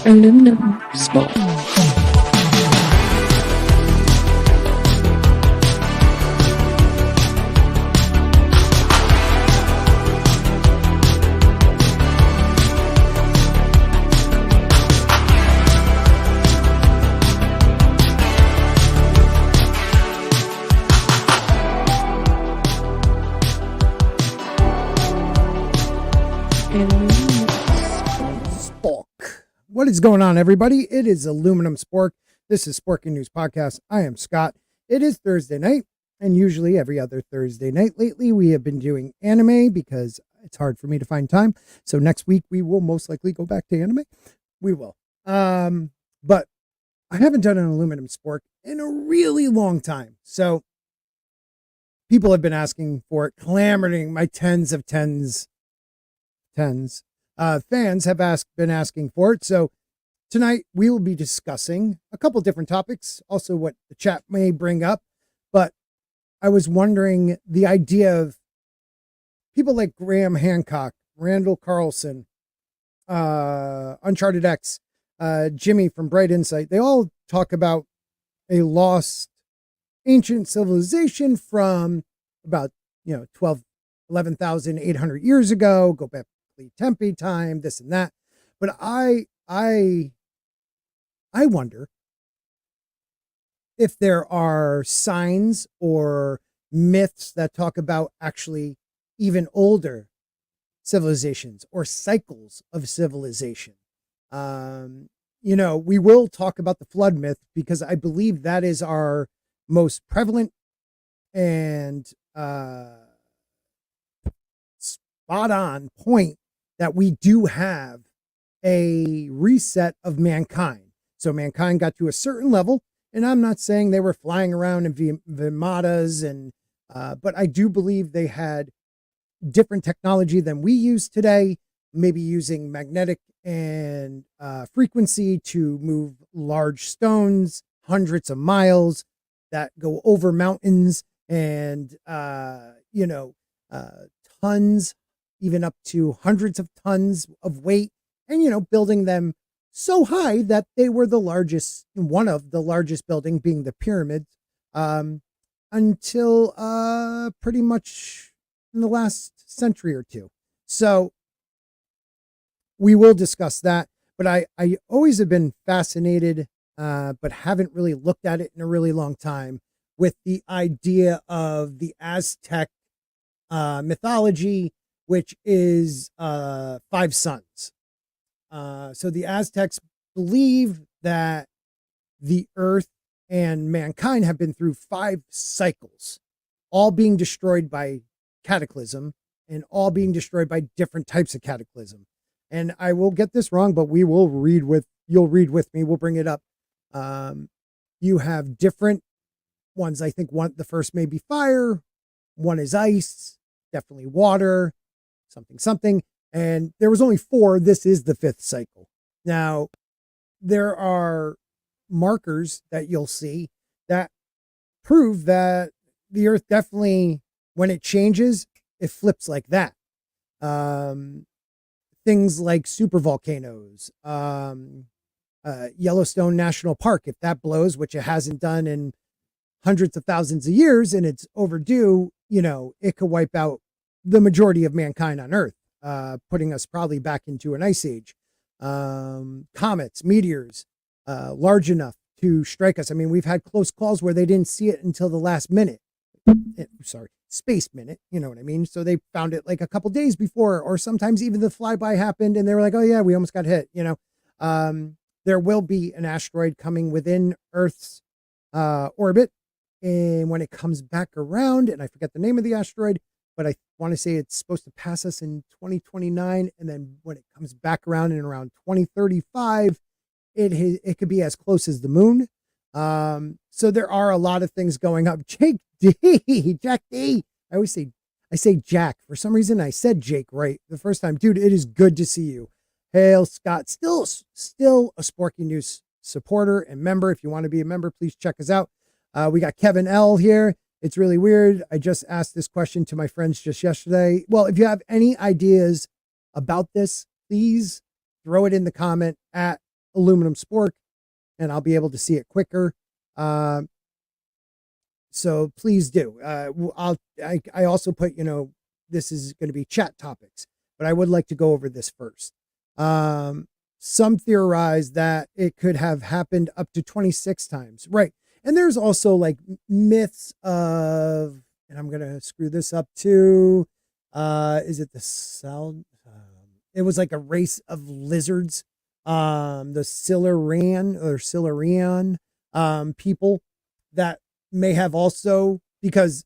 Aluminum Spork. What is going on, everybody? It is Aluminum Spork. This is Sporking News Podcast. I am Scott. It is Thursday night, and usually every other Thursday night. Lately, we have been doing anime because it's hard for me to find time. So next week, we will most likely go back to anime. We will. But I haven't done an Aluminum Spork in a really long time. So people have been asking for it, clamoring. My tens fans have been asking for it. So tonight we will be discussing a couple different topics, also what the chat may bring up. But I was wondering the idea of people like Graham Hancock, Randall Carlson, Uncharted X, Jimmy from Bright Insight. They all talk about a lost ancient civilization from about 11,800 years ago. Go back Tempe time, this and that. But I wonder if there are signs or myths that talk about actually even older civilizations or cycles of civilization. We will talk about the flood myth because I believe that is our most prevalent and spot on point, that we do have a reset of mankind. So mankind got to a certain level, and I'm not saying they were flying around in Vimatas, but I do believe they had different technology than we use today, maybe using magnetic and frequency to move large stones, hundreds of miles that go over mountains, and tons, even up to hundreds of tons of weight, and, building them so high that they were one of the largest building, being the pyramids, until pretty much in the last century or two. So we will discuss that, but I always have been fascinated, but haven't really looked at it in a really long time, with the idea of the Aztec mythology, which is 5 suns. So the Aztecs believe that the earth and mankind have been through 5 cycles, all being destroyed by cataclysm and all being destroyed by different types of cataclysm. And I will get this wrong, but you'll read with me. We'll bring it up. You have different ones. I think the first may be fire. One is ice, definitely water, something. And there was only 4. This is the 5th cycle. Now, there are markers that you'll see that prove that the earth definitely, when it changes, it flips like that. Things like supervolcanoes, Yellowstone National Park, if that blows, which it hasn't done in hundreds of thousands of years, and it's overdue, it could wipe out the majority of mankind on Earth, putting us probably back into an ice age. Comets, meteors, large enough to strike us. I mean, we've had close calls where they didn't see it until the last minute. Space minute, you know what I mean? So they found it like a couple days before, or sometimes even the flyby happened and they were like, oh yeah, we almost got hit, There will be an asteroid coming within Earth's orbit, and when it comes back around, and I forget the name of the asteroid, but I want to say it's supposed to pass us in 2029. And then when it comes back around in around 2035, it could be as close as the moon. So there are a lot of things going up. Jack D. I say Jack. For some reason, I said Jake right the first time. Dude, it is good to see you. Hail, Scott. Still a Sporky News supporter and member. If you want to be a member, please check us out. We got Kevin L here. It's really weird. I just asked this question to my friends just yesterday. Well, if you have any ideas about this, please throw it in the comment at Aluminum Spork, and I'll be able to see it quicker. So please do. I also put, this is going to be chat topics, but I would like to go over this first. Some theorize that it could have happened up to 26 times. Right. And there's also like myths of, and I'm going to screw this up too. Is it the sound? It was like a race of lizards. The Silurian people that may have also, because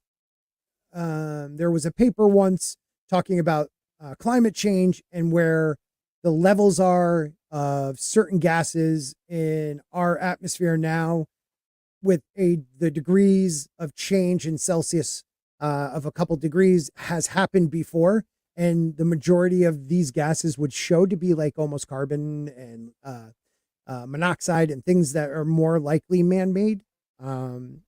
there was a paper once talking about climate change and where the levels are of certain gases in our atmosphere now, with the degrees of change in Celsius of a couple degrees has happened before. And the majority of these gases would show to be like almost carbon and monoxide and things that are more likely man-made. I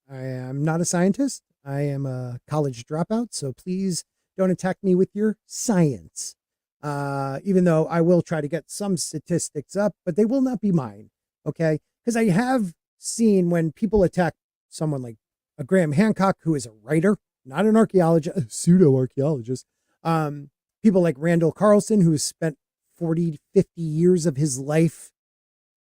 am not a scientist. I am a college dropout, so please don't attack me with your science. Even though I will try to get some statistics up, but they will not be mine, okay? Because I have seen when people attack someone like a Graham Hancock, who is a writer, not an archaeologist, a pseudo-archaeologist. People like Randall Carlson, who has spent 40, 50 years of his life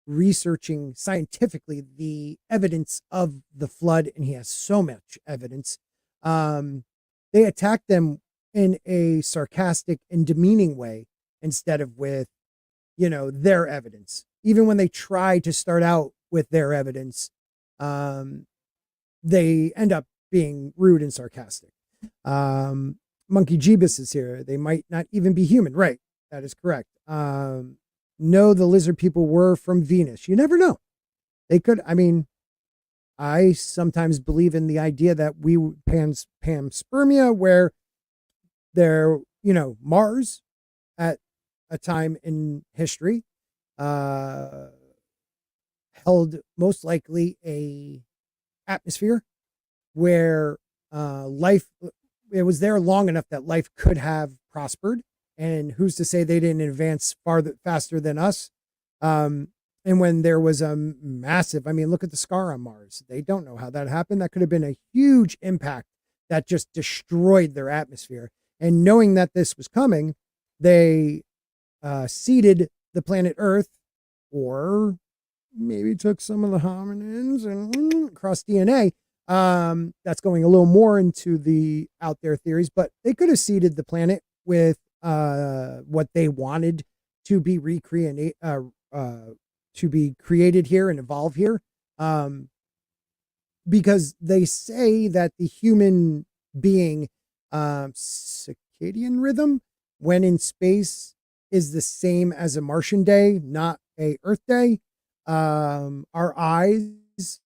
researching scientifically the evidence of the flood, and he has so much evidence. They attack them in a sarcastic and demeaning way instead of with, their evidence. Even when they try to start out with their evidence, they end up being rude and sarcastic. Monkey Jeebus is here. They might not even be human. Right. That is correct. No, the lizard people were from Venus. You never know. They could. I sometimes believe in the idea that we panspermia, where they're, Mars at a time in history held most likely a atmosphere where life, it was there long enough that life could have prospered. And who's to say they didn't advance faster than us? And when there was a massive, look at the scar on Mars. They don't know how that happened. That could have been a huge impact that just destroyed their atmosphere. And knowing that this was coming, they seeded the planet Earth, or maybe took some of the hominins and crossed DNA. That's going a little more into the out there theories, but they could have seeded the planet with what they wanted to be created here and evolve here. Because they say that the human being circadian rhythm when in space is the same as a Martian day, not a Earth day. Our eyes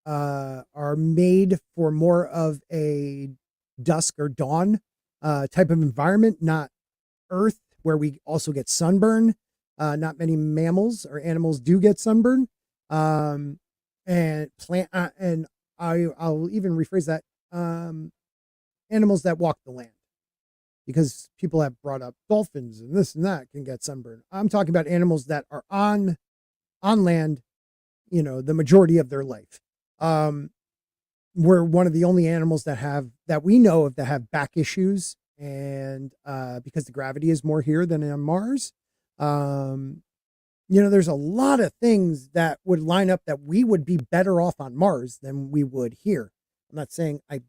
are made for more of a dusk or dawn type of environment, not Earth, where we also get sunburn. Not many mammals or animals do get sunburn. And I'll even rephrase that. Animals that walk the land, because people have brought up dolphins and this and that can get sunburn. I'm talking about animals that are on land, the majority of their life. We're one of the only animals that we know of that have back issues, and because the gravity is more here than on Mars. There's a lot of things that would line up that we would be better off on Mars than we would here. I'm not saying I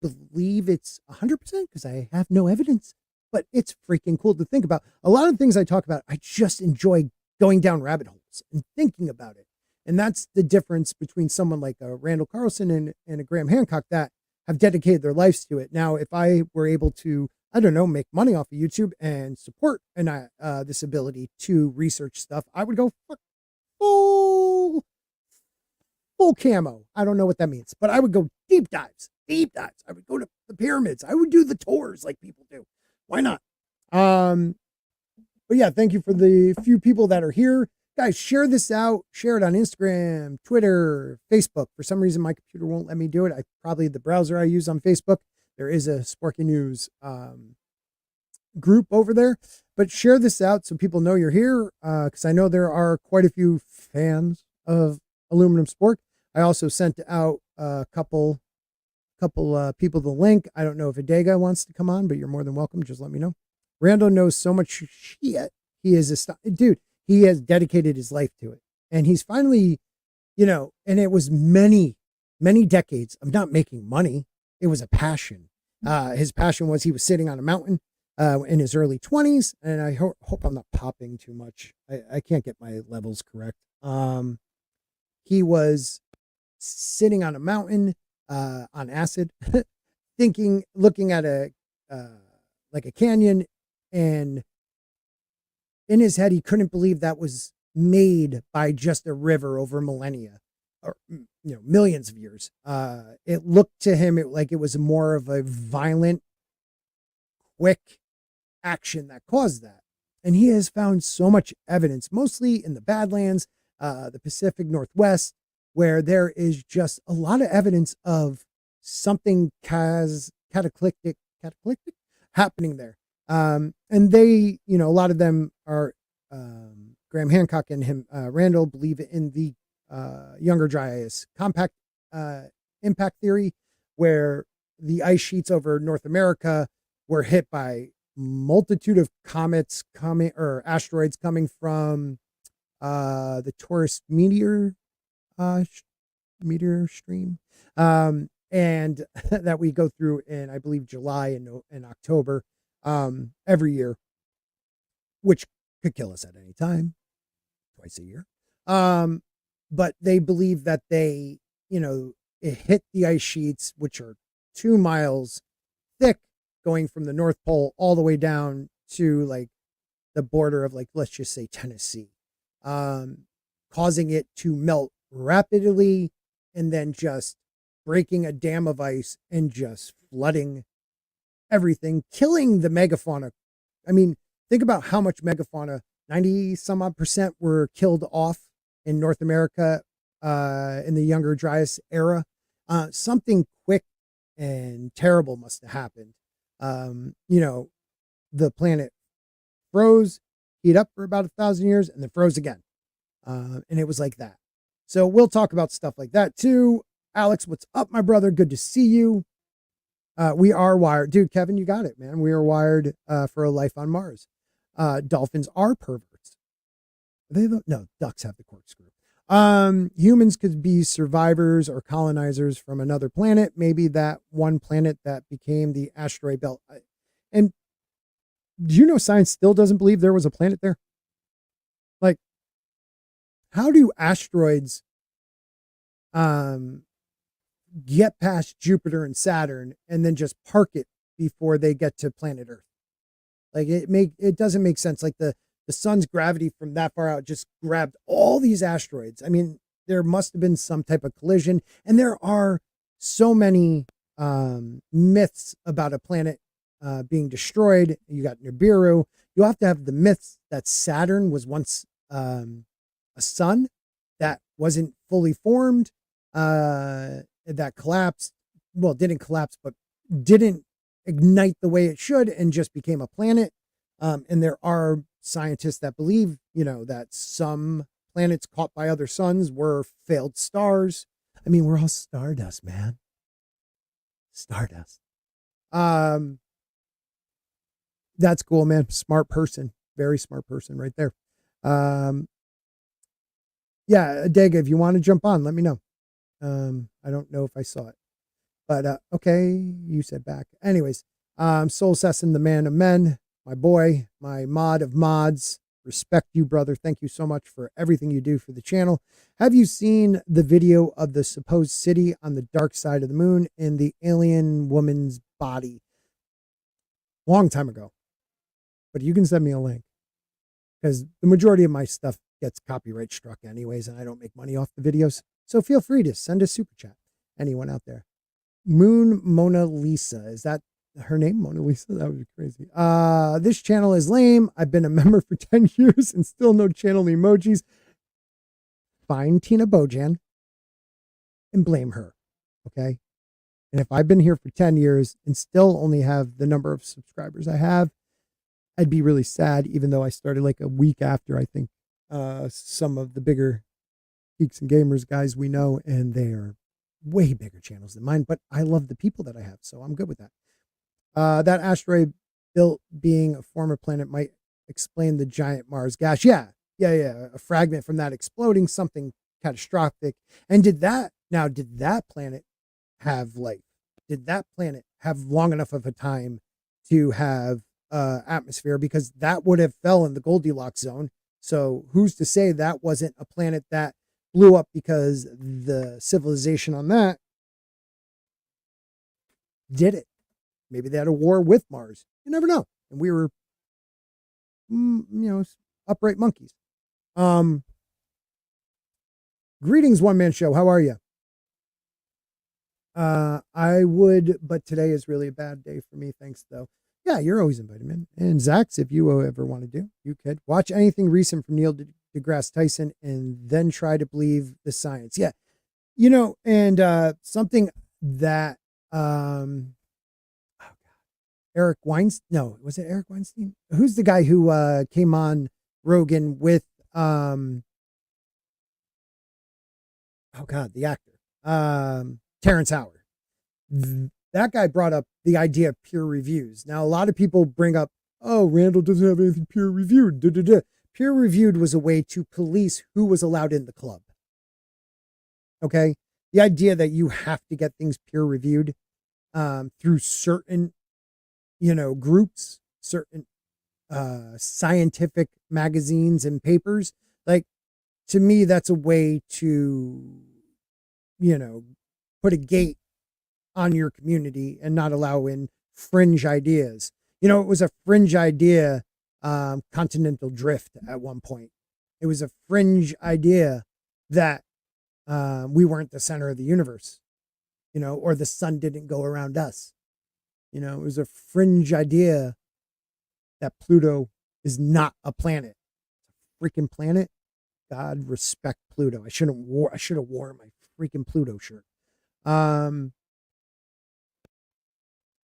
believe it's 100% because I have no evidence, but it's freaking cool to think about. A lot of things I talk about, I just enjoy going down rabbit holes and thinking about it. And that's the difference between someone like a Randall Carlson and a Graham Hancock that have dedicated their lives to it. Now, if I were able to, make money off of YouTube and support this ability to research stuff, I would go full camo. I don't know what that means, but I would go deep dives. I would go to the pyramids. I would do the tours like people do. Why not? But yeah, thank you for the few people that are here. Guys, share this out. Share it on Instagram, Twitter, Facebook. For some reason, my computer won't let me do it. Probably the browser I use on Facebook. There is a Sporky News group over there. But share this out so people know you're here, because I know there are quite a few fans of Aluminum Spork. I also sent out a couple people the link. I don't know if Adega wants to come on, but you're more than welcome. Just let me know. Randall knows so much shit. He is a dude. He has dedicated his life to it, and he's finally, and it was many decades of not making money. It was a passion. His passion was he was sitting on a mountain in his early 20s, and I hope I'm not popping too much. I can't get my levels correct. He was sitting on a mountain on acid, looking at like a canyon, and in his head, he couldn't believe that was made by just a river over millennia, or millions of years. It looked to him like it was more of a violent, quick action that caused that. And he has found so much evidence, mostly in the Badlands, the Pacific Northwest, where there is just a lot of evidence of something cataclysmic happening there. And they, a lot of them are, Graham Hancock and him, Randall, believe in the Younger Dryas compact impact theory, where the ice sheets over North America were hit by multitude of comets coming, or asteroids coming from the Taurus meteor stream, and that we go through in, I believe, July and October every year, which could kill us at any time, twice a year. But they believe that it hit the ice sheets, which are 2 miles thick, going from the North Pole all the way down to like the border of, like, let's just say Tennessee, causing it to melt rapidly, and then just breaking a dam of ice and just flooding everything, killing the megafauna. I mean, think about how much megafauna, 90 some odd percent, were killed off in North America in the Younger Dryas era. Something quick and terrible must have happened. The planet froze, heat up for about 1,000 years, and then froze again. And it was like that. So we'll talk about stuff like that too. Alex, what's up, my brother? Good to see you. We are wired. Dude, Kevin, you got it, man. We are wired for a life on Mars. Dolphins are perverts. No, ducks have the corkscrew. Humans could be survivors or colonizers from another planet. Maybe that one planet that became the asteroid belt. And do you know science still doesn't believe there was a planet there? Like, how do asteroids get past Jupiter and Saturn and then just park it before they get to planet Earth? Like, it doesn't make sense. Like, the sun's gravity from that far out just grabbed all these asteroids. I mean, there must have been some type of collision, and there are so many myths about a planet being destroyed. You got Nibiru. You have to have the myths that Saturn was once a sun that wasn't fully formed, that collapsed. Well, didn't collapse, but didn't ignite the way it should, and just became a planet. And there are scientists that believe, that some planets caught by other suns were failed stars. I mean, we're all stardust, man. Stardust. That's cool, man. Smart person. Very smart person right there. Yeah, Adega, if you want to jump on, let me know. I don't know if I saw it, but okay, you said back. Anyways, Soul Sessin, the man of men, my boy, my mod of mods. Respect you, brother. Thank you so much for everything you do for the channel. Have you seen the video of the supposed city on the dark side of the moon in the alien woman's body? Long time ago, but you can send me a link, because the majority of my stuff gets copyright struck anyways, and I don't make money off the videos. So feel free to send a super chat. Anyone out there? Moon Mona Lisa. Is that her name? Mona Lisa? That would be crazy. This channel is lame. I've been a member for 10 years and still no channel emojis. Find Tina Bojan and blame her. Okay. And if I've been here for 10 years and still only have the number of subscribers I have, I'd be really sad, even though I started like a week after, I think, some of the bigger Geeks and Gamers guys we know, and they are way bigger channels than mine, but I love the people that I have, so I'm good with that. That asteroid built being a former planet might explain the giant Mars gas. Yeah. A fragment from that exploding, something catastrophic. And did that planet have life? Did that planet have long enough of a time to have atmosphere? Because that would have fell in the Goldilocks zone. So who's to say that wasn't a planet that blew up because the civilization on that did it? Maybe they had a war with Mars. You never know. And we were, upright monkeys. Greetings, One Man Show. How are you? I would, but today is really a bad day for me. Thanks, though. Yeah, you're always invited, man. And Zach's, if you ever want to do, you could watch anything recent from Neil deGrasse Tyson and then try to believe the science. Yeah. And something that, Eric Weinstein. No, was it Eric Weinstein? Who's the guy who came on Rogan with the actor, Terrence Howard. That guy brought up the idea of peer reviews. Now, a lot of people bring up, oh, Randall doesn't have anything peer reviewed. Peer reviewed was a way to police who was allowed in the club. Okay. The idea that you have to get things peer reviewed through certain groups, certain scientific magazines and papers, like, to me, that's a way to, put a gate on your community and not allow in fringe ideas. It was a fringe idea, continental drift at one point. It was a fringe idea that we weren't the center of the universe, or the sun didn't go around us. It was a fringe idea that Pluto is not a planet. Freaking planet. God respect Pluto. I should have worn my freaking Pluto shirt.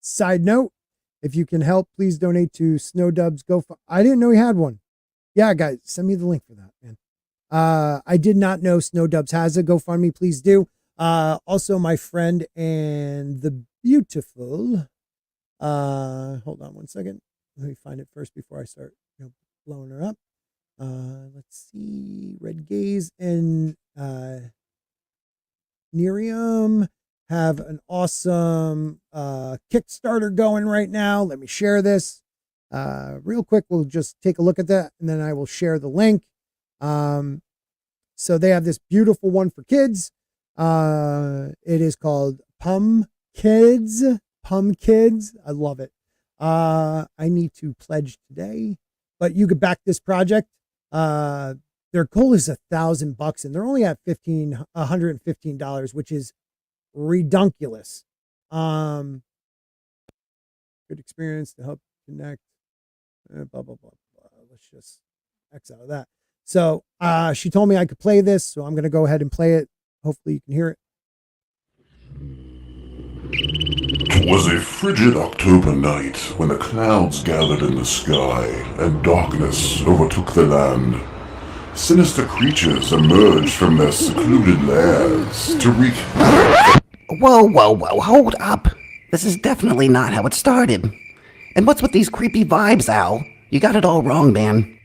Side note, if you can help, please donate to Snowdub's GoFundMe. I didn't know he had one. Yeah, guys, send me the link for that, man. I did not know Snowdubs has a GoFundMe. Please do. Also, my friend and the beautiful, hold on one second. Let me find it first before I start blowing her up. Let's see. Red Gaze and Nerium have an awesome Kickstarter going right now. Let me share this real quick. We'll just take a look at that, and then I will share the link. So they have this beautiful one for kids. It is called Pum Kids. I love it. I need to pledge today, but you could back this project. Their goal is $1,000 and they're only at $115, which is redunculous. Good experience to help connect. Blah, blah, blah, blah. Let's just X out of that. So, she told me I could play this, so I'm going to go ahead and play it. Hopefully you can hear it. 'Twas a frigid October night when the clouds gathered in the sky and darkness overtook the land. Sinister creatures emerged from their secluded lairs to wreak havoc. Whoa, hold up. This is definitely not how it started. And what's with these creepy vibes, Al? You got it all wrong, man.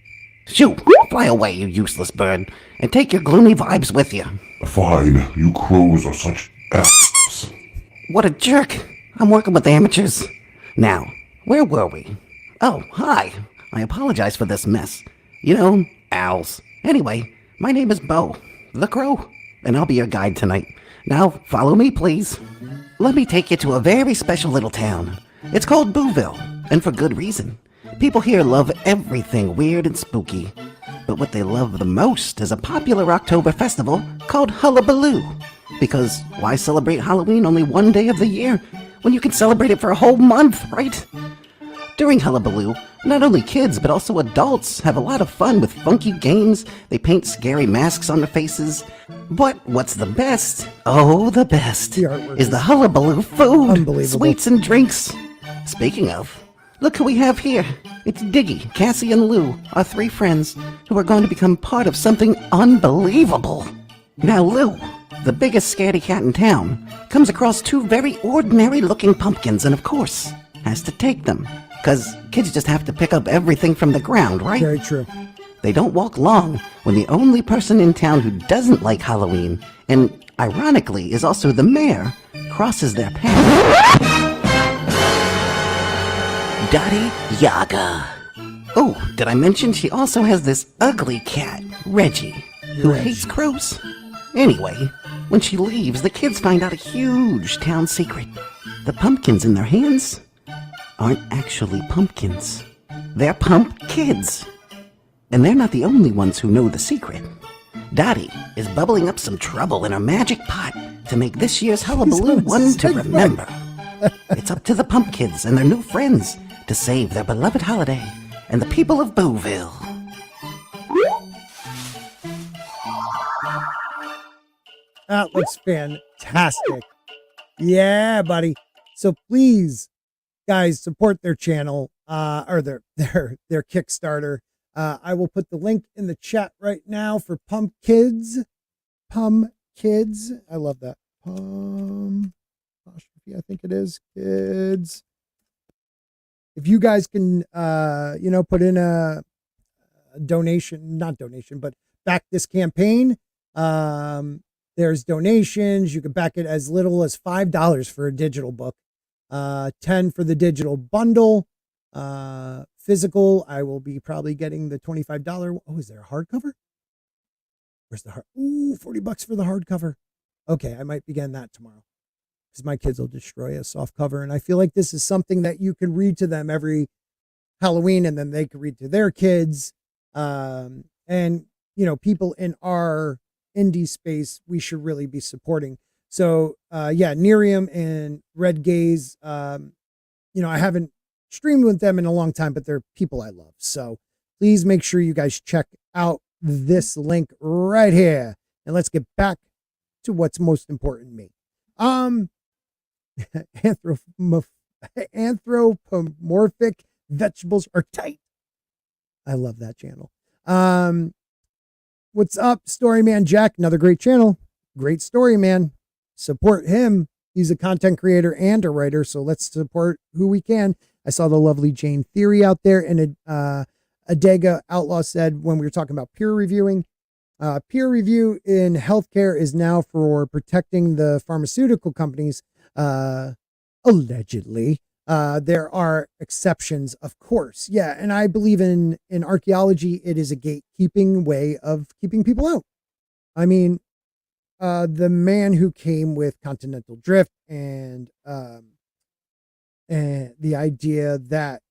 Shoo, fly away, you useless bird, and take your gloomy vibes with you. Fine, you crows are such ass. What a jerk. I'm working with amateurs. Now, where were we? Oh, hi. I apologize for this mess. Owls. Anyway, my name is Bo, the Crow, and I'll be your guide tonight. Now, follow me, please. Let me take you to a very special little town. It's called Booville, and for good reason. People here love everything weird and spooky. But what they love the most is a popular October festival called Hullabaloo. Because why celebrate Halloween only one day of the year when you can celebrate it for a whole month, right? During Hullabaloo, not only kids but also adults have a lot of fun with funky games. They paint scary masks on their faces. But what's the best? Oh, the best is the Hullabaloo food, Unbelievable. sweets and drinks. Speaking of, Look who we have here. It's Diggy, Cassie, and Lou, our 3 friends, who are going to become part of something unbelievable. Now Lou, the biggest scaredy cat in town, comes across 2 very ordinary-looking pumpkins and, of course, has to take them. 'Cause kids just have to pick up everything from the ground, right? Very true. They don't walk long when the only person in town who doesn't like Halloween, and ironically is also the mayor, crosses their path. Dottie Yaga. Oh, did I mention she also has this ugly cat, Reggie, who hates crows? Anyway, when she leaves, the kids find out a huge town secret. The pumpkins in their hands aren't actually pumpkins. They're pump kids. And they're not the only ones who know the secret. Dottie is bubbling up some trouble in her magic pot to make this year's Hullabaloo one to remember. It's up to the pump kids and their new friends to save their beloved holiday and the people of Booville. That looks fantastic. Yeah, buddy. So please, guys, support their channel, or their Kickstarter. I will put the link in the chat right now for Pump Kids. Pump Kids. I love that. I think it is kids. If you guys can, put in a donation, not donation, but back this campaign. There's donations. You can back it as little as $5 for a digital book, 10 for the digital bundle. Physical, I will be probably getting the $25. Oh, is there a hardcover? Where's the hard? Ooh, $40 for the hardcover. Okay, I might begin that tomorrow because my kids will destroy a soft cover. And I feel like this is something that you can read to them every Halloween, and then they can read to their kids. And, people in our indie space, we should really be supporting. So, Nerium and Red Gaze, I haven't streamed with them in a long time, but they're people I love. So please make sure you guys check out this link right here. And let's get back to what's most important to me. Anthropomorphic vegetables are tight. I love that channel. What's up, Storyman Jack? Another great channel. Great story, man. Support him. He's a content creator and a writer, so let's support who we can. I saw the lovely Jane Theory out there, and Adega Outlaw said when we were talking about peer reviewing, peer review in healthcare is now for protecting the pharmaceutical companies. Allegedly, there are exceptions, of course. Yeah, and I believe in archaeology, it is a gatekeeping way of keeping people out. I mean, the man who came with continental drift and the idea that,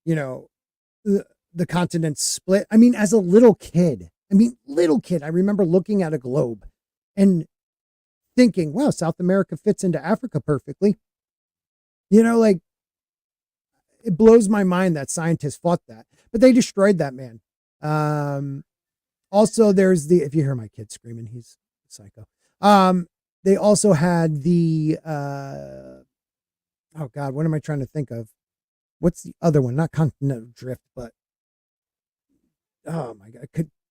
the continents split. I mean, as a little kid, I remember looking at a globe and thinking, wow, South America fits into Africa perfectly. It blows my mind that scientists fought that, but they destroyed that man. Also, there's if you hear my kid screaming, he's psycho. They also had the, oh God, what am I trying to think of? What's the other one? Not continental drift, but oh my God,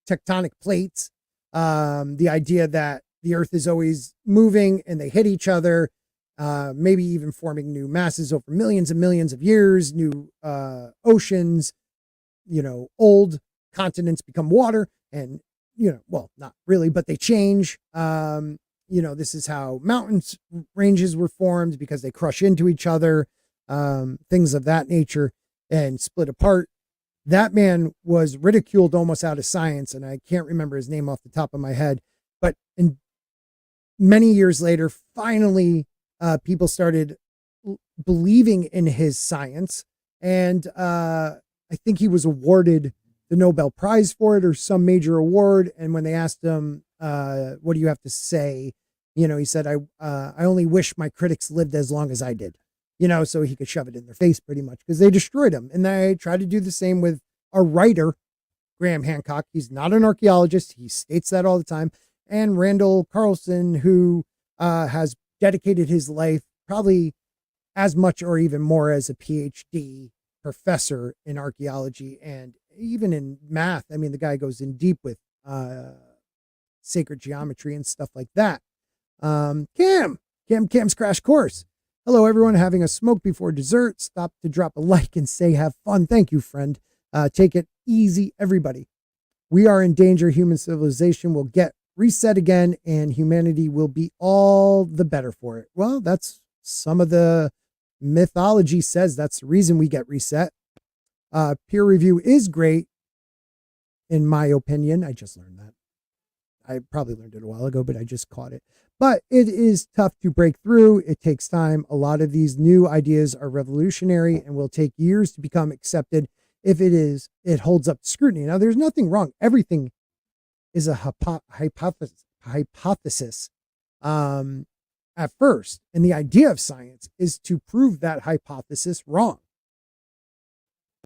tectonic plates. The idea that the earth is always moving and they hit each other, maybe even forming new masses over millions and millions of years, new oceans, old continents become water and, well, not really, but they change. This is how mountains ranges were formed because they crush into each other, things of that nature, and split apart. That man was ridiculed almost out of science, and I can't remember his name off the top of my head, but many years later, finally, people started believing in his science, and I think he was awarded the Nobel Prize for it or some major award. And when they asked him, what do you have to say? He said, I only wish my critics lived as long as I did, so he could shove it in their face pretty much because they destroyed him. And they try to do the same with our writer, Graham Hancock. He's not an archaeologist. He states that all the time. And Randall Carlson, who has dedicated his life probably as much or even more as a PhD professor in archaeology and even in math. I mean, the guy goes in deep with sacred geometry and stuff like that. Cam's Crash Course. Hello, everyone. Having a smoke before dessert. Stop to drop a like and say have fun. Thank you, friend. Take it easy, everybody. We are in danger. Human civilization will get reset again, and humanity will be all the better for it. Well, that's some of the mythology says that's the reason we get reset. Peer review is great, in my opinion. I just learned that. I probably learned it a while ago, but I just caught it. But it is tough to break through. It takes time. A lot of these new ideas are revolutionary and will take years to become accepted. If it holds up to scrutiny. Now, there's nothing wrong. Everything is a hypothesis at first. And the idea of science is to prove that hypothesis wrong.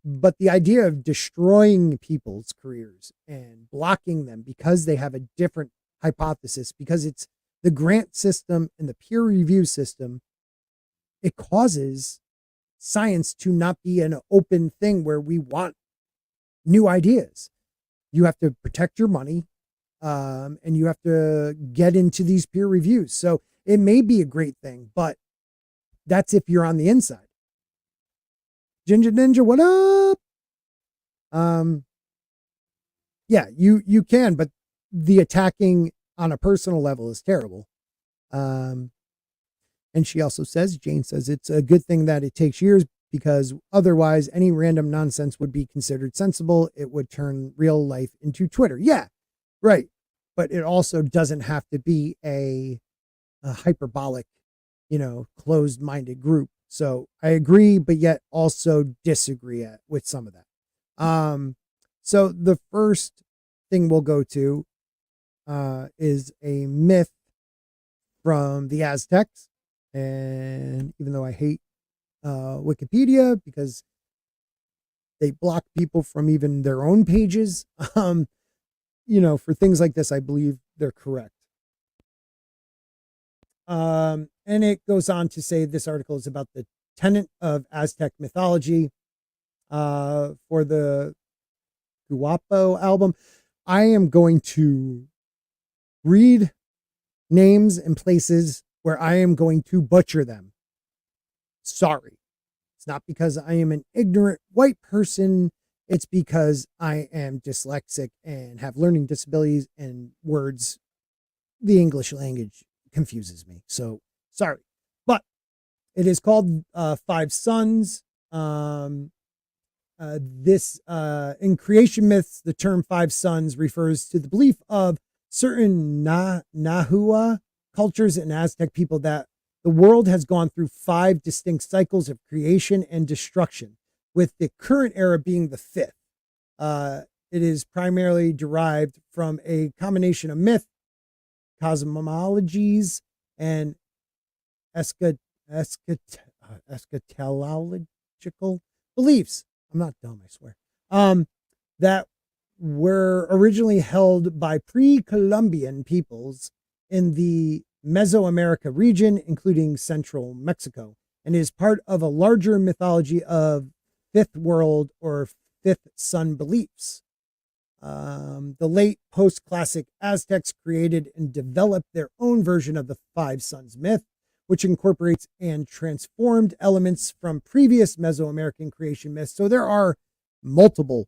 But the idea of destroying people's careers and blocking them because they have a different hypothesis, because it's the grant system and the peer review system, it causes science to not be an open thing where we want new ideas. You have to protect your money, and you have to get into these peer reviews. So it may be a great thing, but that's if you're on the inside. Ginger Ninja, what up? Yeah, you can, but the attacking on a personal level is terrible. And she also says, Jane says, it's a good thing that it takes years because otherwise any random nonsense would be considered sensible. It would turn real life into Twitter. Yeah, right. But it also doesn't have to be a hyperbolic, closed-minded group. So I agree, but yet also disagree with some of that. So the first thing we'll go to is a myth from the Aztecs. And even though I hate Wikipedia because they block people from even their own pages, for things like this, I believe they're correct. And it goes on to say this article is about the tenet of Aztec mythology for the Guapo album. I am going to read names and places where I am going to butcher them. Sorry. It's not because I am an ignorant white person. It's because I am dyslexic and have learning disabilities and words. The English language confuses me. So sorry. But it is called Five Suns. In creation myths, the term Five Suns refers to the belief of certain Nahua cultures and Aztec people that the world has gone through 5 distinct cycles of creation and destruction, with the current era being the 5th. It is primarily derived from a combination of myth, cosmologies, and eschatological beliefs. I'm not dumb, I swear. That were originally held by pre-Columbian peoples in the Mesoamerica region, including central Mexico, and is part of a larger mythology of fifth world or fifth sun beliefs. The late post-classic Aztecs created and developed their own version of the Five Suns myth, which incorporates and transformed elements from previous Mesoamerican creation myths. So there are multiple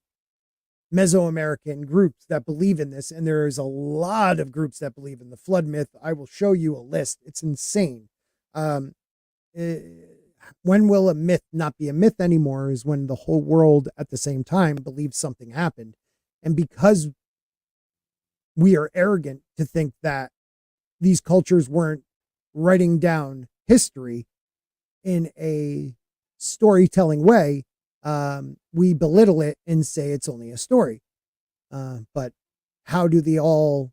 Mesoamerican groups that believe in this, and there is a lot of groups that believe in the flood myth. I will show you a list. It's insane. When will a myth not be a myth anymore is when the whole world at the same time believes something happened. And because we are arrogant to think that these cultures weren't writing down history in a storytelling way, we belittle it and say it's only a story. But how do they all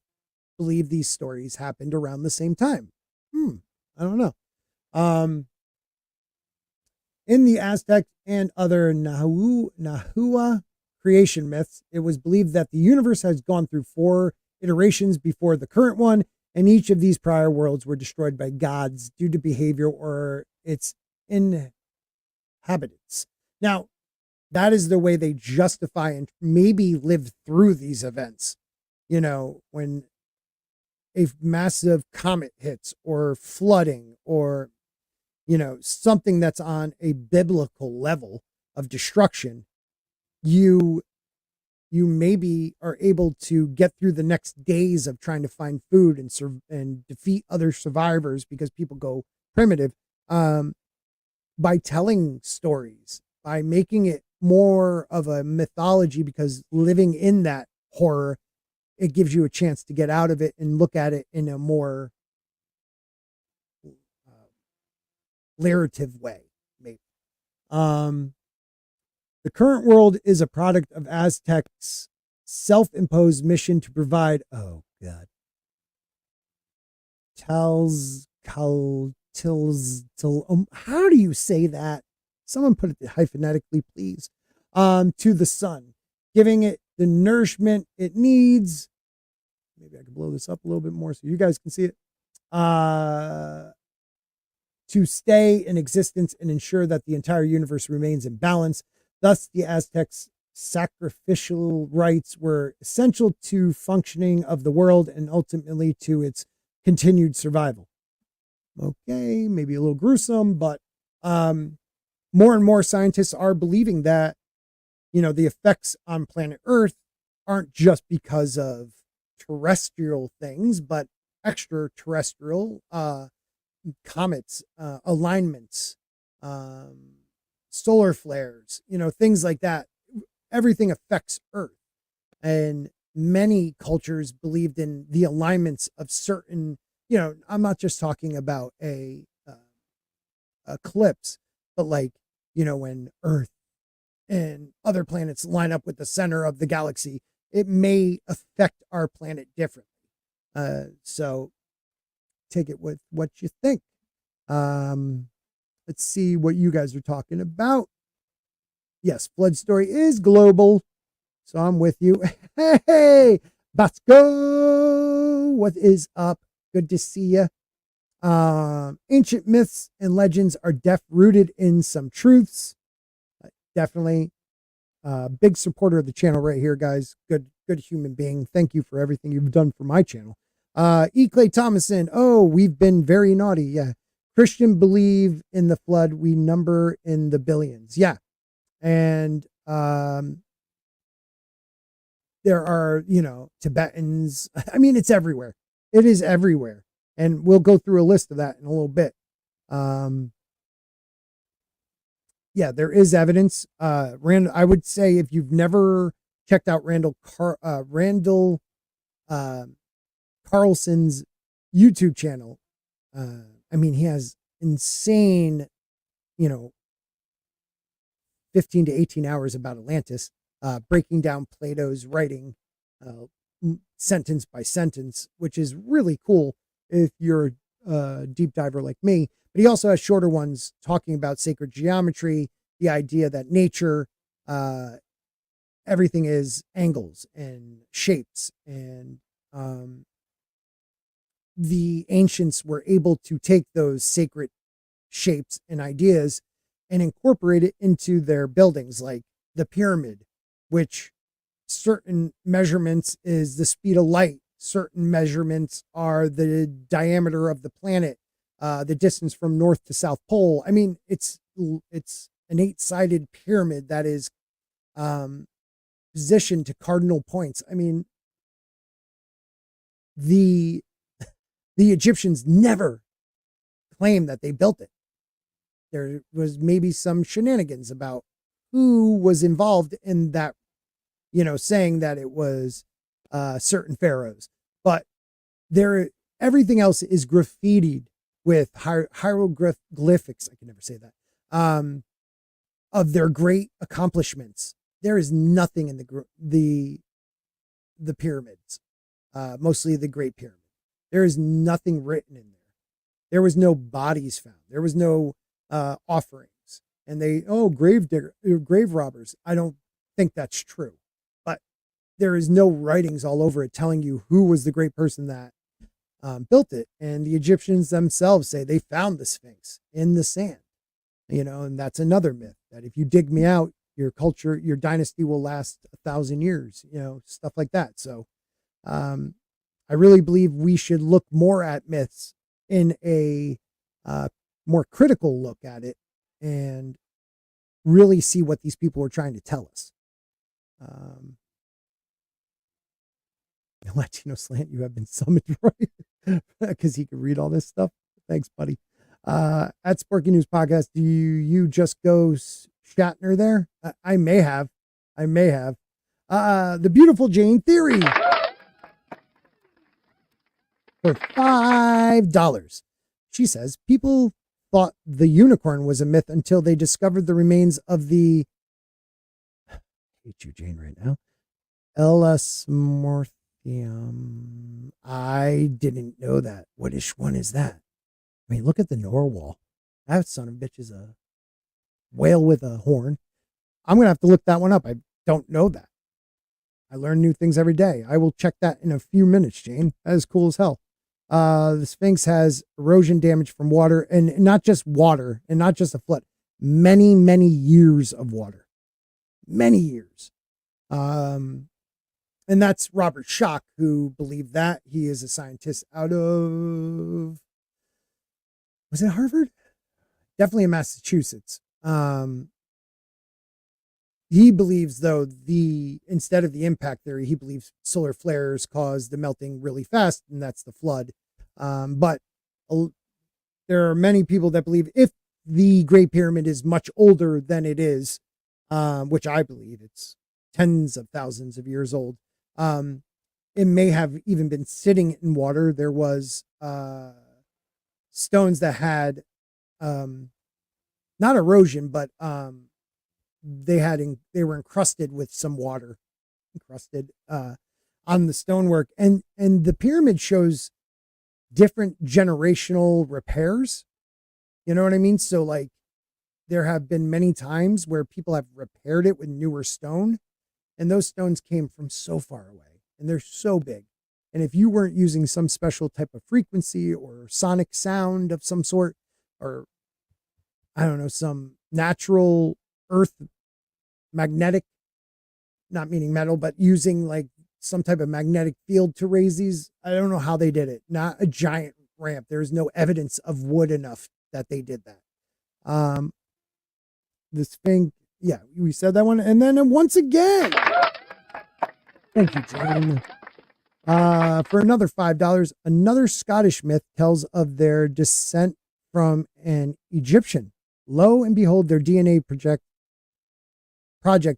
believe these stories happened around the same time? I don't know. In the Aztec and other Nahua creation myths, it was believed that the universe has gone through 4 iterations before the current one, and each of these prior worlds were destroyed by gods due to behavior or its inhabitants. Now, That is the way they justify and maybe live through these events. You know, when a massive comet hits or flooding or, you know, something that's on a biblical level of destruction, you maybe are able to get through the next days of trying to find food and defeat other survivors because people go primitive, by telling stories, by making it more of a mythology, because living in that horror, it gives you a chance to get out of it and look at it in a more narrative way, maybe. The current world is a product of Aztecs' self-imposed mission to provide, oh God, how do you say that? Someone put it hyphenetically, please. To the sun, giving it the nourishment it needs. Maybe I can blow this up a little bit more so you guys can see it. To stay in existence and ensure that the entire universe remains in balance. Thus, the Aztecs' sacrificial rites were essential to functioning of the world and ultimately to its continued survival. Okay, maybe a little gruesome, but more and more scientists are believing that, you know, the effects on planet Earth aren't just because of terrestrial things, but extraterrestrial, comets, alignments, solar flares, you know, things like that. Everything affects Earth. And many cultures believed in the alignments of certain, you know, I'm not just talking about a eclipse, but like, you know, when Earth and other planets line up with the center of the galaxy, it may affect our planet differently. So take it with what you think. Let's see what you guys are talking about. Yes, Flood Story is global. So I'm with you. Hey, let's go. What is up? Good to see you. Ancient myths and legends are rooted in some truths. Definitely. Big supporter of the channel right here, guys. Good human being. Thank you for everything you've done for my channel. E. Clay Thomason. Oh, we've been very naughty. Yeah. Christian believe in the flood. We number in the billions. Yeah. And there are, you know, Tibetans. I mean, it's everywhere. It is everywhere. And we'll go through a list of that in a little bit. Yeah, there is evidence. I would say if you've never checked out Randall Carlson's YouTube channel, I mean, he has insane, you know, 15 to 18 hours about Atlantis, breaking down Plato's writing sentence by sentence, which is really cool if you're a deep diver like me. But he also has shorter ones talking about sacred geometry, the idea that nature, everything is angles and shapes. And the ancients were able to take those sacred shapes and ideas and incorporate it into their buildings, like the pyramid, which certain measurements is the speed of light. Certain measurements are the diameter of the planet, the distance from North to South Pole. I mean, it's an 8-sided pyramid that is positioned to cardinal points. I mean, the Egyptians never claimed that they built it. There was maybe some shenanigans about who was involved in that, you know, saying that it was certain pharaohs, but everything else is graffitied with hieroglyphics. I can never say that. Of their great accomplishments. There is nothing in the pyramids, mostly the Great Pyramid. There is nothing written in there. There was no bodies found. There was no offerings. And grave robbers. I don't think that's true. But there is no writings all over it telling you who was the great person that built it. And the Egyptians themselves say they found the Sphinx in the sand. You know, and that's another myth, that if you dig me out, your culture, your dynasty will last 1,000 years, stuff like that. So, I really believe we should look more at myths in a more critical look at it and really see what these people are trying to tell us. Latino Slant, you have been summoned, right? Because he can read all this stuff. Thanks, buddy. At Sporky News Podcast, do you just go Shatner there? I may have. The Beautiful Jane Theory for $5. She says, people thought the unicorn was a myth until they discovered the remains of the, I hate you, Jane, right now, Elasmorthium. I didn't know that. Which one is that? I mean, look at the narwhal. That son of a bitch is a whale with a horn. I'm going to have to look that one up. I don't know that. I learn new things every day. I will check that in a few minutes, Jane. That is cool as hell. The Sphinx has erosion damage from water, and not just water, and not just a flood. Many, many years of water. Many years. And that's Robert Schoch, who believed that. He is a scientist out of, was it Harvard? Definitely in Massachusetts. He believes, though, instead of the impact theory, he believes solar flares cause the melting really fast, and that's the flood. But there are many people that believe if the Great Pyramid is much older than it is, which I believe it's tens of thousands of years old, it may have even been sitting in water. There was stones that had not erosion, but they were encrusted with some water, on the stonework, and the pyramid shows different generational repairs. You know what I mean? So like, there have been many times where people have repaired it with newer stone, and those stones came from so far away, and they're so big. And if you weren't using some special type of frequency or sonic sound of some sort, or I don't know, some natural earth magnetic, not meaning metal, but using like some type of magnetic field to raise these. I don't know how they did it. Not a giant ramp. There's no evidence of wood enough that they did that. The Sphinx, yeah, we said that one. And then once again, thank you, Jane. For another $5, another Scottish myth tells of their descent from an Egyptian. Lo and behold, their DNA project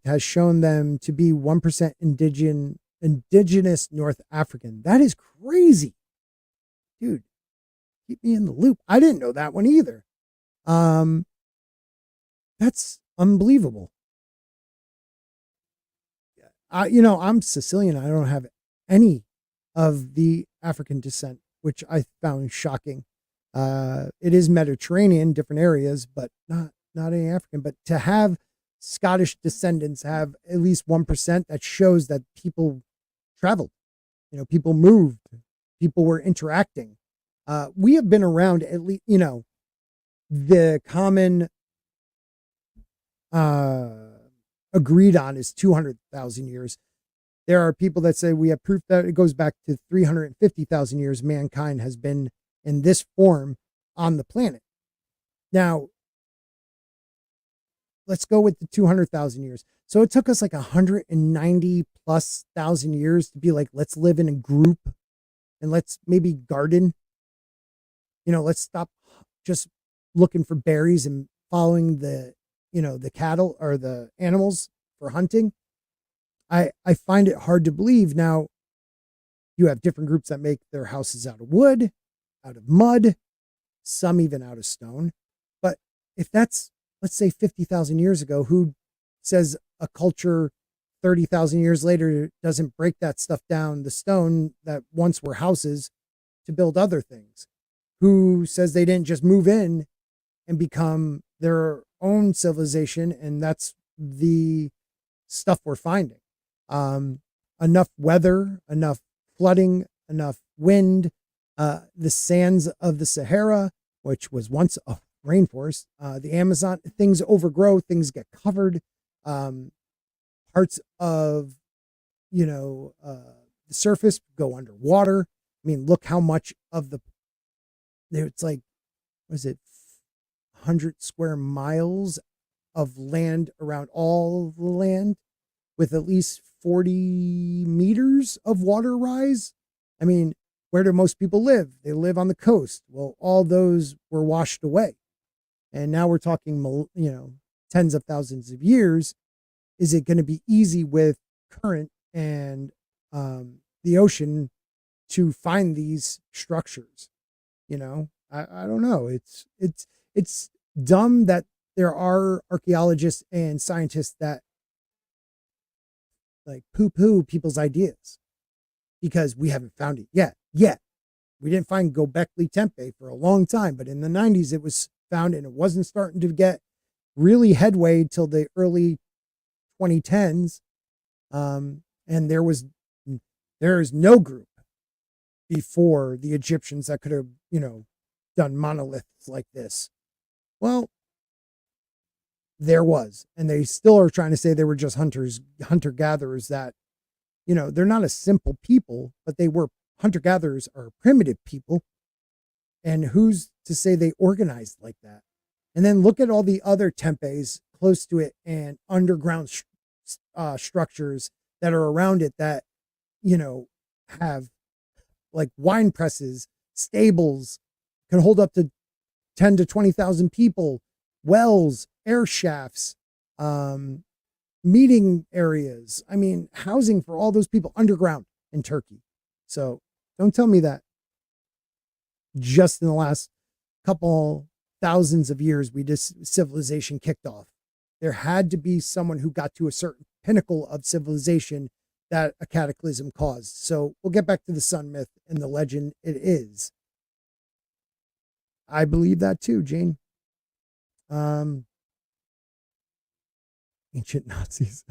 has shown them to be 1% indigenous North African. That is crazy. Dude, keep me in the loop. I didn't know that one either. That's unbelievable. I'm Sicilian. I don't have any of the African descent, which I found shocking. It is Mediterranean, different areas, but not any African. But to have Scottish descendants have at least 1%, that shows that people traveled, people moved, people were interacting. We have been around at least, the common agreed on is 200,000 years. There are people that say we have proof that it goes back to 350,000 years mankind has been in this form on the planet. Now, let's go with the 200,000 years. So it took us like 190 plus thousand years to be like, let's live in a group and let's maybe garden. Let's stop just looking for berries and following the cattle or the animals for hunting. I find it hard to believe. Now, you have different groups that make their houses out of wood, out of mud, some even out of stone. But if that's, let's say 50,000 years ago, who says a culture 30,000 years later doesn't break that stuff down, the stone that once were houses, to build other things? Who says they didn't just move in and become their own civilization, and that's the stuff we're finding? Enough weather, enough flooding, enough wind, the sands of the Sahara, which was once a rainforest, the Amazon, things overgrow, things get covered. Parts of, the surface go underwater. I mean, look how much of it's like, was it 100 square miles of land around all the land with at least 40 meters of water rise. I mean, where do most people live? They live on the coast. Well, all those were washed away. And now we're talking, tens of thousands of years. Is it going to be easy with current and the ocean to find these structures? I don't know. It's dumb that there are archaeologists and scientists that like poo-poo people's ideas because we haven't found it yet. We didn't find Göbekli Tepe for a long time, but in the 90s it was found, and it wasn't starting to get really headway till the early 2010s. And there is no group before the Egyptians that could have, done monoliths like this. Well, there was, and they still are trying to say they were just hunter-gatherers that, they're not a simple people, but they were hunter-gatherers are primitive people. And who's to say they organized like that? And then look at all the other tempes close to it and underground structures that are around it that, have like wine presses, stables, can hold up to 10 to 20,000 people, wells, air shafts, meeting areas. I mean, housing for all those people underground in Turkey. So don't tell me that just in the last couple thousands of years, civilization kicked off. There had to be someone who got to a certain pinnacle of civilization that a cataclysm caused. So we'll get back to the sun myth and the legend it is. I believe that too, Jane. Ancient Nazis.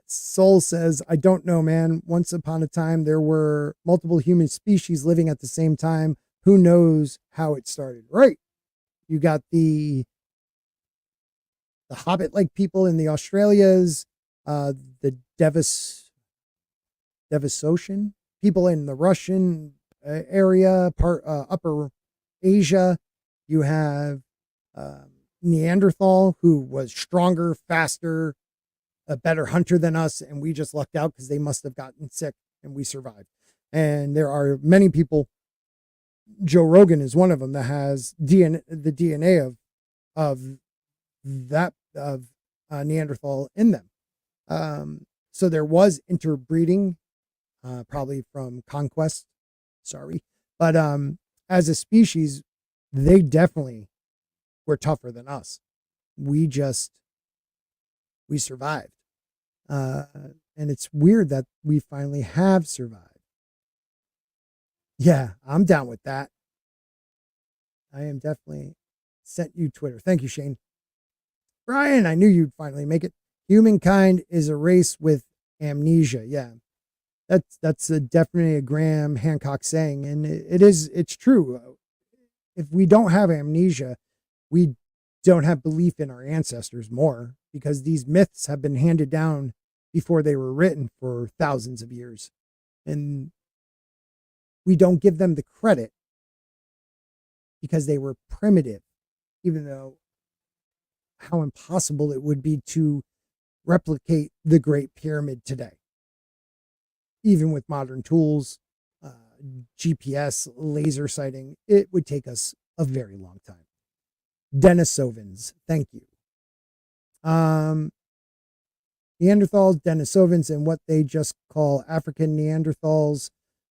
Soul says, I don't know, man. Once upon a time, there were multiple human species living at the same time. Who knows how it started? Right. You got the Hobbit-like people in the Australias, the Devastation people in the Russian area, Upper Asia. You have Neanderthal, who was stronger, faster, a better hunter than us, and we just lucked out because they must have gotten sick and we survived. And there are many people, Joe Rogan is one of them, that has the DNA of Neanderthal in them. So there was interbreeding, probably from conquest. Sorry. But as a species, they definitely were tougher than us. We survived. And it's weird that we finally have survived. Yeah, I'm down with that. I am definitely sent you Twitter. Thank you, Shane. Brian, I knew you'd finally make it. Humankind is a race with amnesia. Yeah, that's definitely a Graham Hancock saying, and it's true. If we don't have amnesia, we don't have belief in our ancestors more, because these myths have been handed down before they were written for thousands of years, and we don't give them the credit because they were primitive, even though how impossible it would be to replicate the Great Pyramid today. Even with modern tools, GPS, laser sighting, it would take us a very long time. Denisovans, thank you. Neanderthals, Denisovans, and what they just call African Neanderthals,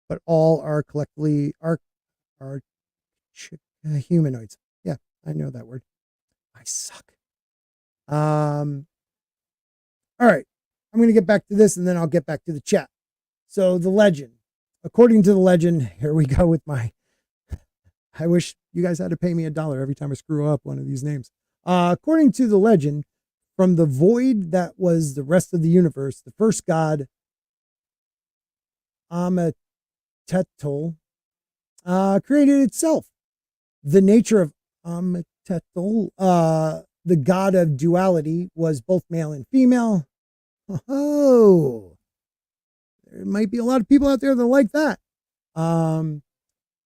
but all are collectively humanoids. Yeah, I know that word. I suck. All right, I'm going to get back to this and then I'll get back to the chat. So the legend, according to the legend, here we go with I wish you guys had to pay me $1 every time I screw up one of these names. According to the legend, from the void that was the rest of the universe, the first god, Ametetl, created itself. The nature of Ametetl the god of duality, was both male and female. Oh, there might be a lot of people out there that like that.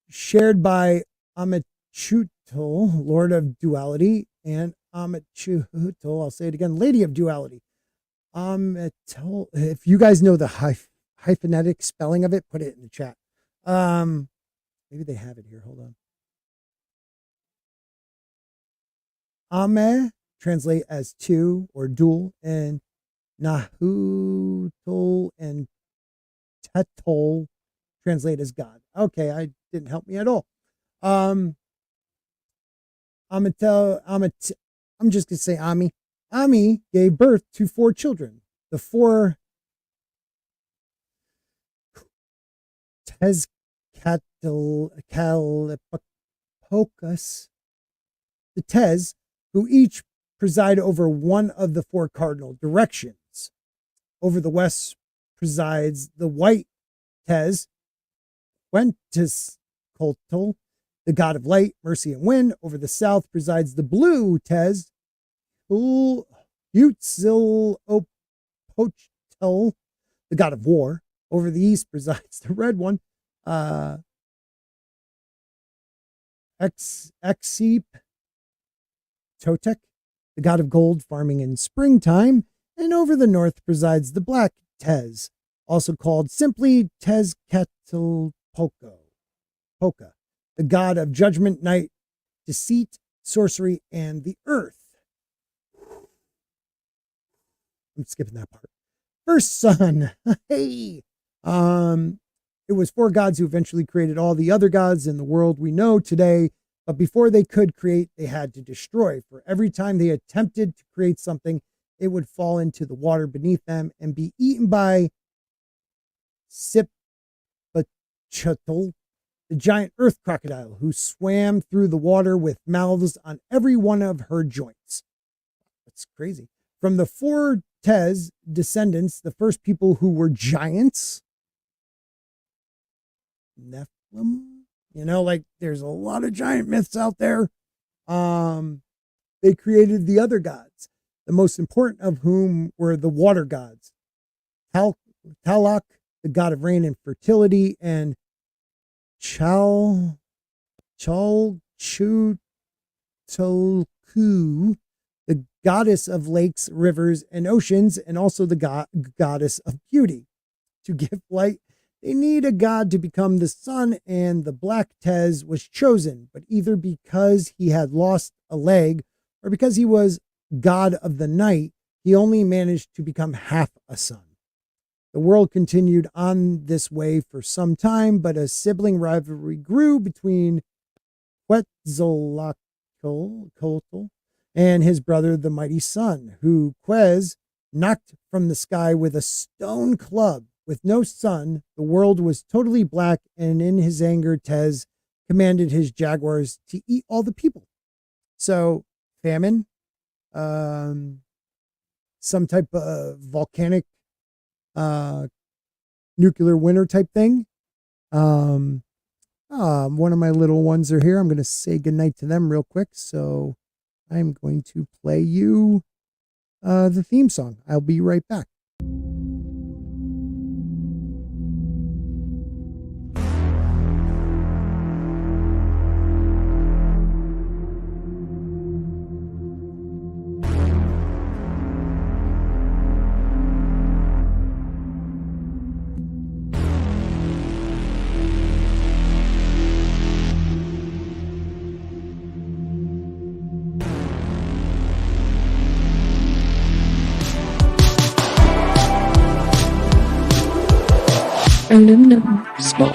Shared by Amachutl, Lord of Duality, and Amachutl, I'll say it again, Lady of Duality. If you guys know the hyphenetic spelling of it, put it in the chat. Maybe they have it here. Hold on. Ame translate as two or dual, and Nahutol and Tetol translate as God. Okay, I didn't help me at all. I'm just gonna say Ami. Ami gave birth to 4 children. The 4 Tezcatlipoca, the Tez, who each preside over one of the 4 cardinal directions. Over the west presides the white Tez, Quentiscoltl, the god of light, mercy, and wind. Over the south presides the blue Tez, Utzilopotl, the god of war. Over the east presides the red one, Exip Totek, the god of gold, farming in springtime. And over the north presides the black Tez, also called simply Tezcatlipoca, the god of judgment, night, deceit, sorcery, and the earth. I'm skipping that part. First son. Hey. It was 4 gods who eventually created all the other gods in the world we know today. But before they could create, they had to destroy. For every time they attempted to create something, it would fall into the water beneath them and be eaten by Sipachatl, the giant earth crocodile, who swam through the water with mouths on every one of her joints. That's crazy. From the 4 Tez descendants, the first people who were giants, Nephilim, like there's a lot of giant myths out there. They created the other gods, the most important of whom were the water gods, Talak, the god of rain and fertility, and Chalchutolku, the goddess of lakes, rivers, and oceans, and also the goddess of beauty. To give light, they need a god to become the sun, and the black Tez was chosen, but either because he had lost a leg or because he was god of the night, he only managed to become half a sun. The world continued on this way for some time, but a sibling rivalry grew between Quetzalcoatl and his brother, the mighty sun, who Quez knocked from the sky with a stone club. With no sun, the world was totally black, and in his anger, Tez commanded his jaguars to eat all the people. So, famine, some type of volcanic nuclear winter type thing. One of my little ones are here. I'm going to say goodnight to them real quick. So I'm going to play you the theme song. I'll be right back. Aluminum Spork.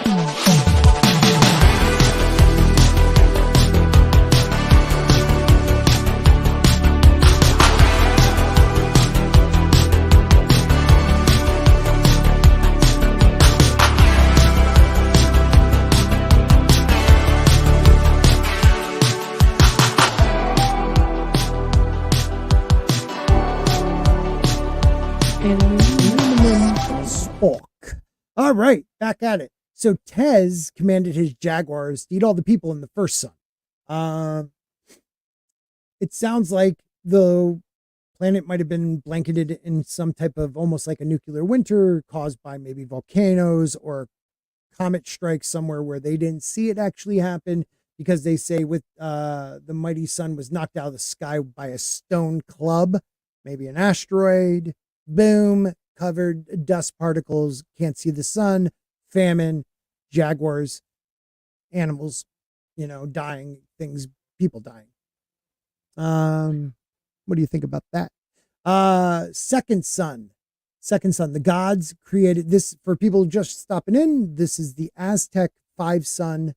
Spork. All right, back at it. So Tez commanded his jaguars to eat all the people in the first sun. It sounds like the planet might have been blanketed in some type of almost like a nuclear winter caused by maybe volcanoes or comet strikes somewhere where they didn't see it actually happen, because they say with the mighty sun was knocked out of the sky by a stone club, maybe an asteroid, boom, covered dust particles, can't see the sun, famine, jaguars, animals, dying, things, people dying. What do you think about that? Second sun. The gods created this. For people just stopping in, this is the Aztec 5 sun.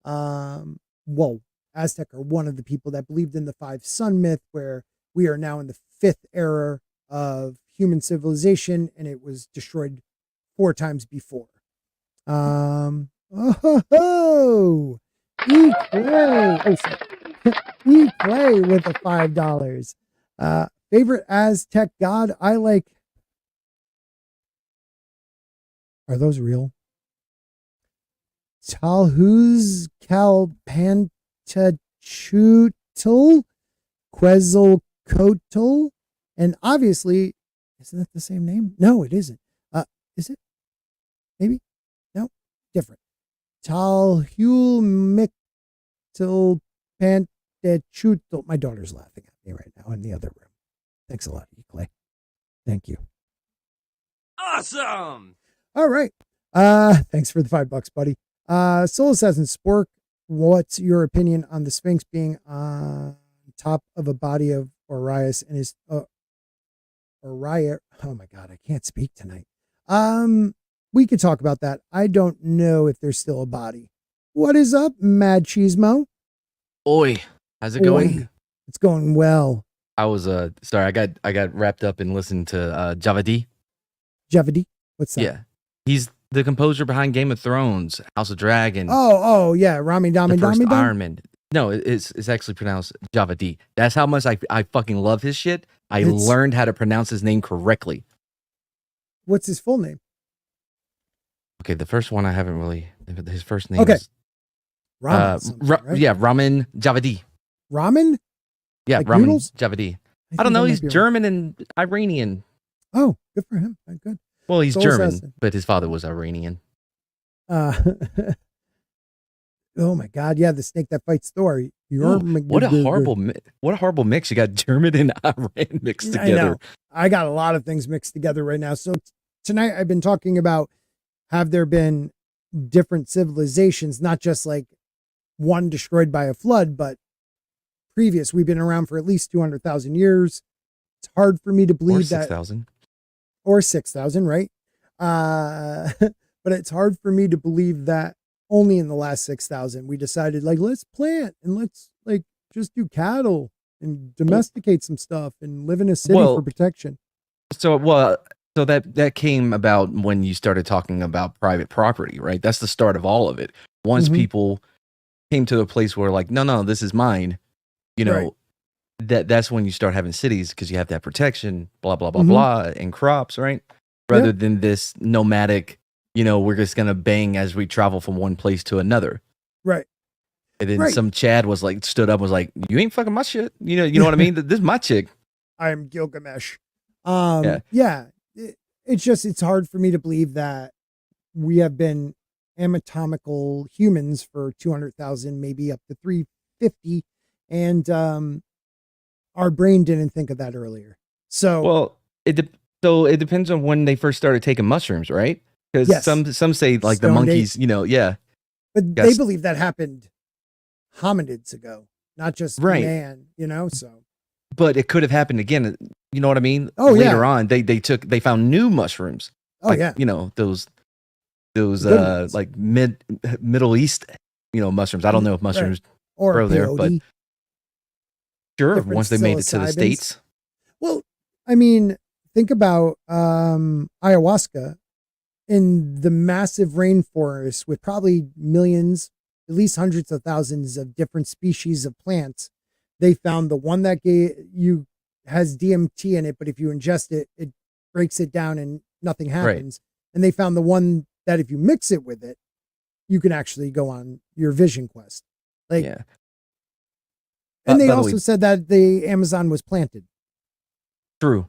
Aztec are one of the people that believed in the 5 sun myth, where we are now in the 5th era of human civilization, and it was destroyed 4 times before. E Clay. Oh, sorry. E Clay with the $5. Favorite Aztec god? I like. Are those real? Talhuz Calpantachutl, Quetzalcoatl, and obviously, isn't that the same name? No, it isn't. Is it? Maybe? No, different. Talhul Mictl Pantachutl. My daughter's laughing at me right now in the other room. Thanks a lot, E. Clay. Thank you. Awesome. All right. Thanks for the $5, buddy. Soul Assassin Spork, what's your opinion on the Sphinx being on top of a body of Orias and his Orion? Oh my God, I can't speak tonight. We could talk about that. I don't know if there's still a body. What is up, Mad Cheesemo? Oi, how's it going? Oi. It's going well. I was sorry, I got wrapped up in listening to Javadi. Javadi? What's that? Yeah. He's the composer behind Game of Thrones, House of Dragon. Oh, yeah, Rami Dami the first Dami Dami. Iron Man. No, it's actually pronounced Javadi. That's how much I fucking love his shit. I learned how to pronounce his name correctly. What's his full name? Okay, the first one I haven't really. His first name Okay. is Ramen. Right? Yeah, Ramen Javadi. Ramen? Yeah, Like Ramen noodles? Javadi. I think don't know. might He's be right. German and Iranian. Oh, good for him. Good. Well, he's Soul German, Assassin. but his father was Iranian. Oh my God! Yeah, the snake that fights Thor. What a horrible mix! You got German and Iran mixed together. I know. I got a lot of things mixed together right now. So tonight I've been talking about, have there been different civilizations, not just like one destroyed by a flood, but previous. We've been around for at least 200,000 years. It's hard for me to believe Or that 6,000. or 6,000, right? But it's hard for me to believe that only in the last 6,000 we decided, like, let's plant and let's like just do cattle and domesticate some stuff and live in a city for protection. So that came about when you started talking about private property, right? That's the start of all of it. Once people came to a place where like, no, this is mine, Right. that's when you start having cities, because you have that protection, blah, blah, blah, blah, and crops, right? Rather than this nomadic, we're just going to bang as we travel from one place to another. Right. And then some Chad was like, stood up and was like, you ain't fucking my shit. You know what I mean? This is my chick. I am Gilgamesh. It's hard for me to believe that we have been anatomical humans for 200,000, maybe up to 350. And our brain didn't think of that earlier. So, it depends on when they first started taking mushrooms, right? Because some say like the Stoned monkeys, but they believe that happened hominids ago, not just man, so. But it could have happened again. You know what I mean? Oh, Later on, they found new mushrooms. Oh, like, yeah. Those Good like Middle East, mushrooms. I don't know if mushrooms or grow there, but peyote. sure, Different once they made it to the psilocybins. States. Well, I mean, think about ayahuasca in the massive rainforest with probably millions, at least hundreds of thousands of different species of plants. They found the one that has DMT in it, but if you ingest it, it breaks it down and nothing happens. And they found the one that if you mix it with it, you can actually go on your vision quest. Like, And they by the also way, said that the Amazon was planted. true.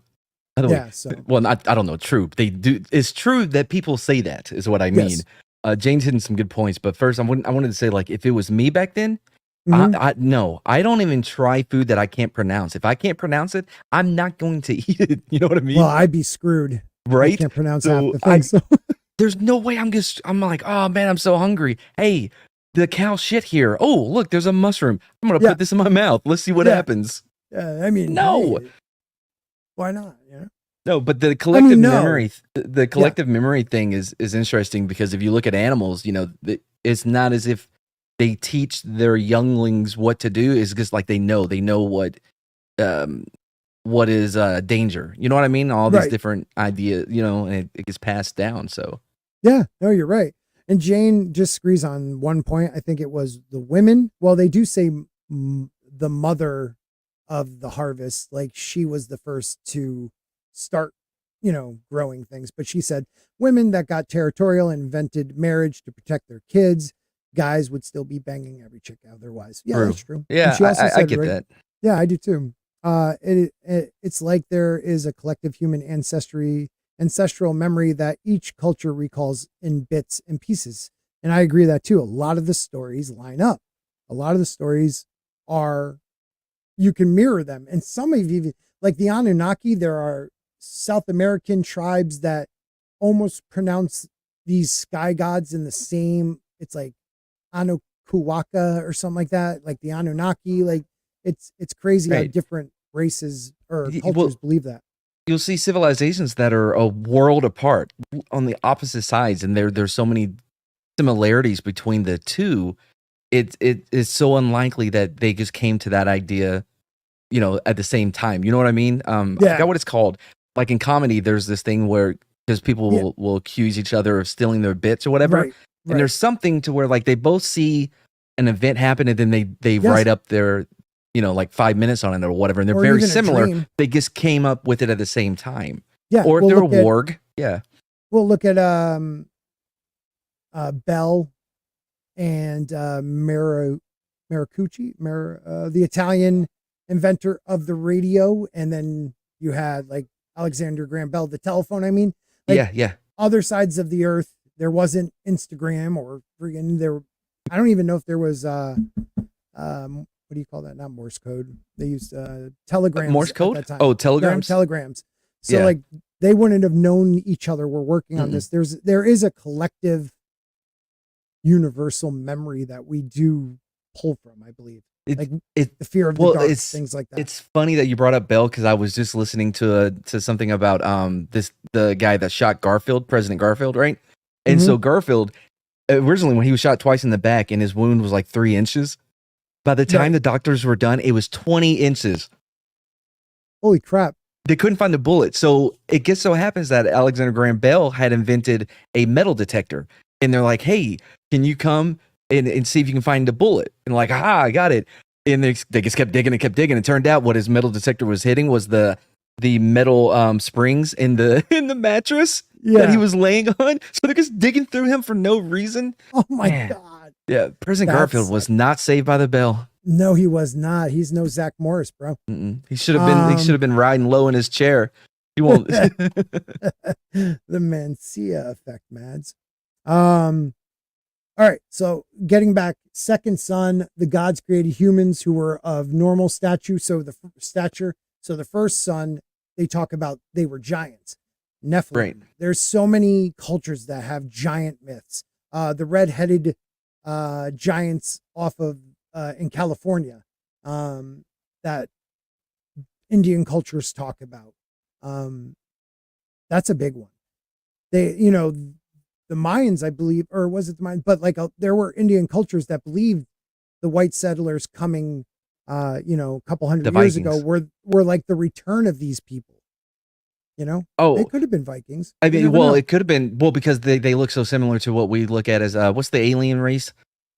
By the way, Yeah. So well, I don't know. True, they do. It's true that people say that is what I mean. yes. Jane's hitting some good points, but first, I wanted to say, like, if it was me back then, Mhm. no, I don't even try food that I can't pronounce. If I can't pronounce it, I'm not going to eat it. You know what I mean? Well, I'd be screwed. I Right? can't pronounce So half the things. So there's no way I'm like, oh man, I'm so hungry. Hey, the cow shit here. Oh, look, there's a mushroom. I'm gonna Yeah. put this in my mouth. Let's see what Yeah. happens. I mean, No. hey, why not? You know? No, but the collective no. memory, the collective memory thing is interesting because if you look at animals, you know, it's not as if they teach their younglings what to do. It's just like they know what is danger. You know what I mean? All these Right. different ideas, you know, and it gets passed down. So Yeah, no, you're right. And Jane disagrees on one point. I think it was the women. Well, they do say the mother of the harvest, like she was the first to start, growing things. But she said women that got territorial and invented marriage to protect their kids, guys would still be banging every chick out of their wives. Yeah, True. that's true. Yeah, And she also I said, get right, that. yeah, I do too. It's like there is a collective human ancestral memory that each culture recalls in bits and pieces. And I agree that too. A lot of the stories line up. A lot of the stories are, you can mirror them. And some of you, like the Anunnaki, there are South American tribes that almost pronounce these sky gods in the same, it's like Anukuwaka or something like that, like the Anunnaki. Like it's crazy how Right. different races or Y- cultures well, believe that. You'll see civilizations that are a world apart on the opposite sides, and there's so many similarities between the two. It is so unlikely that they just came to that idea, you know, at the same time. You know what I mean? I Yeah. forgot what it's called. Like in comedy, there's this thing where because people Yeah. will accuse each other of stealing their bits or whatever, Right. and there's something to where like they both see an event happen and then they Yes. write up their, you know, like 5 minutes on it or whatever, and they're Or very even a similar. dream. They just came up with it at the same time. Yeah. Or if we'll they're a look at- warg, yeah. We'll look at Bell and Maracucci, the Italian inventor of the radio, and then you had like Alexander Graham Bell, the telephone. I mean, like, Yeah. other sides of the earth, there wasn't Instagram or friggin' there. I don't even know if there was what do you call that? Not Morse code. They used telegrams. Morse at code? that time. Oh, Yeah, telegrams? telegrams. So Yeah. like they wouldn't have known each other were working on this. There is a collective universal memory that we do pull from, I believe. Like the fear of the dark, things like that. It's funny that you brought up Bell because I was just listening to something about the guy that shot Garfield, President Garfield, right? And so Garfield, originally when he was shot twice in the back and his wound was like 3 inches, by the time the doctors were done, it was 20 inches. Holy crap. They couldn't find the bullet. So it just so happens that Alexander Graham Bell had invented a metal detector. And they're like, hey, can you come and see if you can find the bullet? And like, I got it. And they just kept digging and kept digging. It turned out what his metal detector was hitting was the metal springs in the mattress that he was laying on. So they're just digging through him for no reason. Oh my Man. God. Yeah, President Garfield was not saved by the bell. No, he was not. He's no Zach Morris, bro. He should have been. He should have been riding low in his chair. He won't. The Mancia effect, Mads. All right. So getting back, second son, the gods created humans who were of normal stature. So the first son, they talk about they were giants. Nephilim. Right. There's so many cultures that have giant myths. The red-headed giants off of in California that Indian cultures talk about. That's a big one. They, the Mayans, I believe, or was it the Mayans? But like there were Indian cultures that believed the white settlers coming, a couple hundred years ago were like the return of these people. Oh, they could have been Vikings. I You mean, never well, know. it could have been because they look so similar to what we look at as what's the alien race?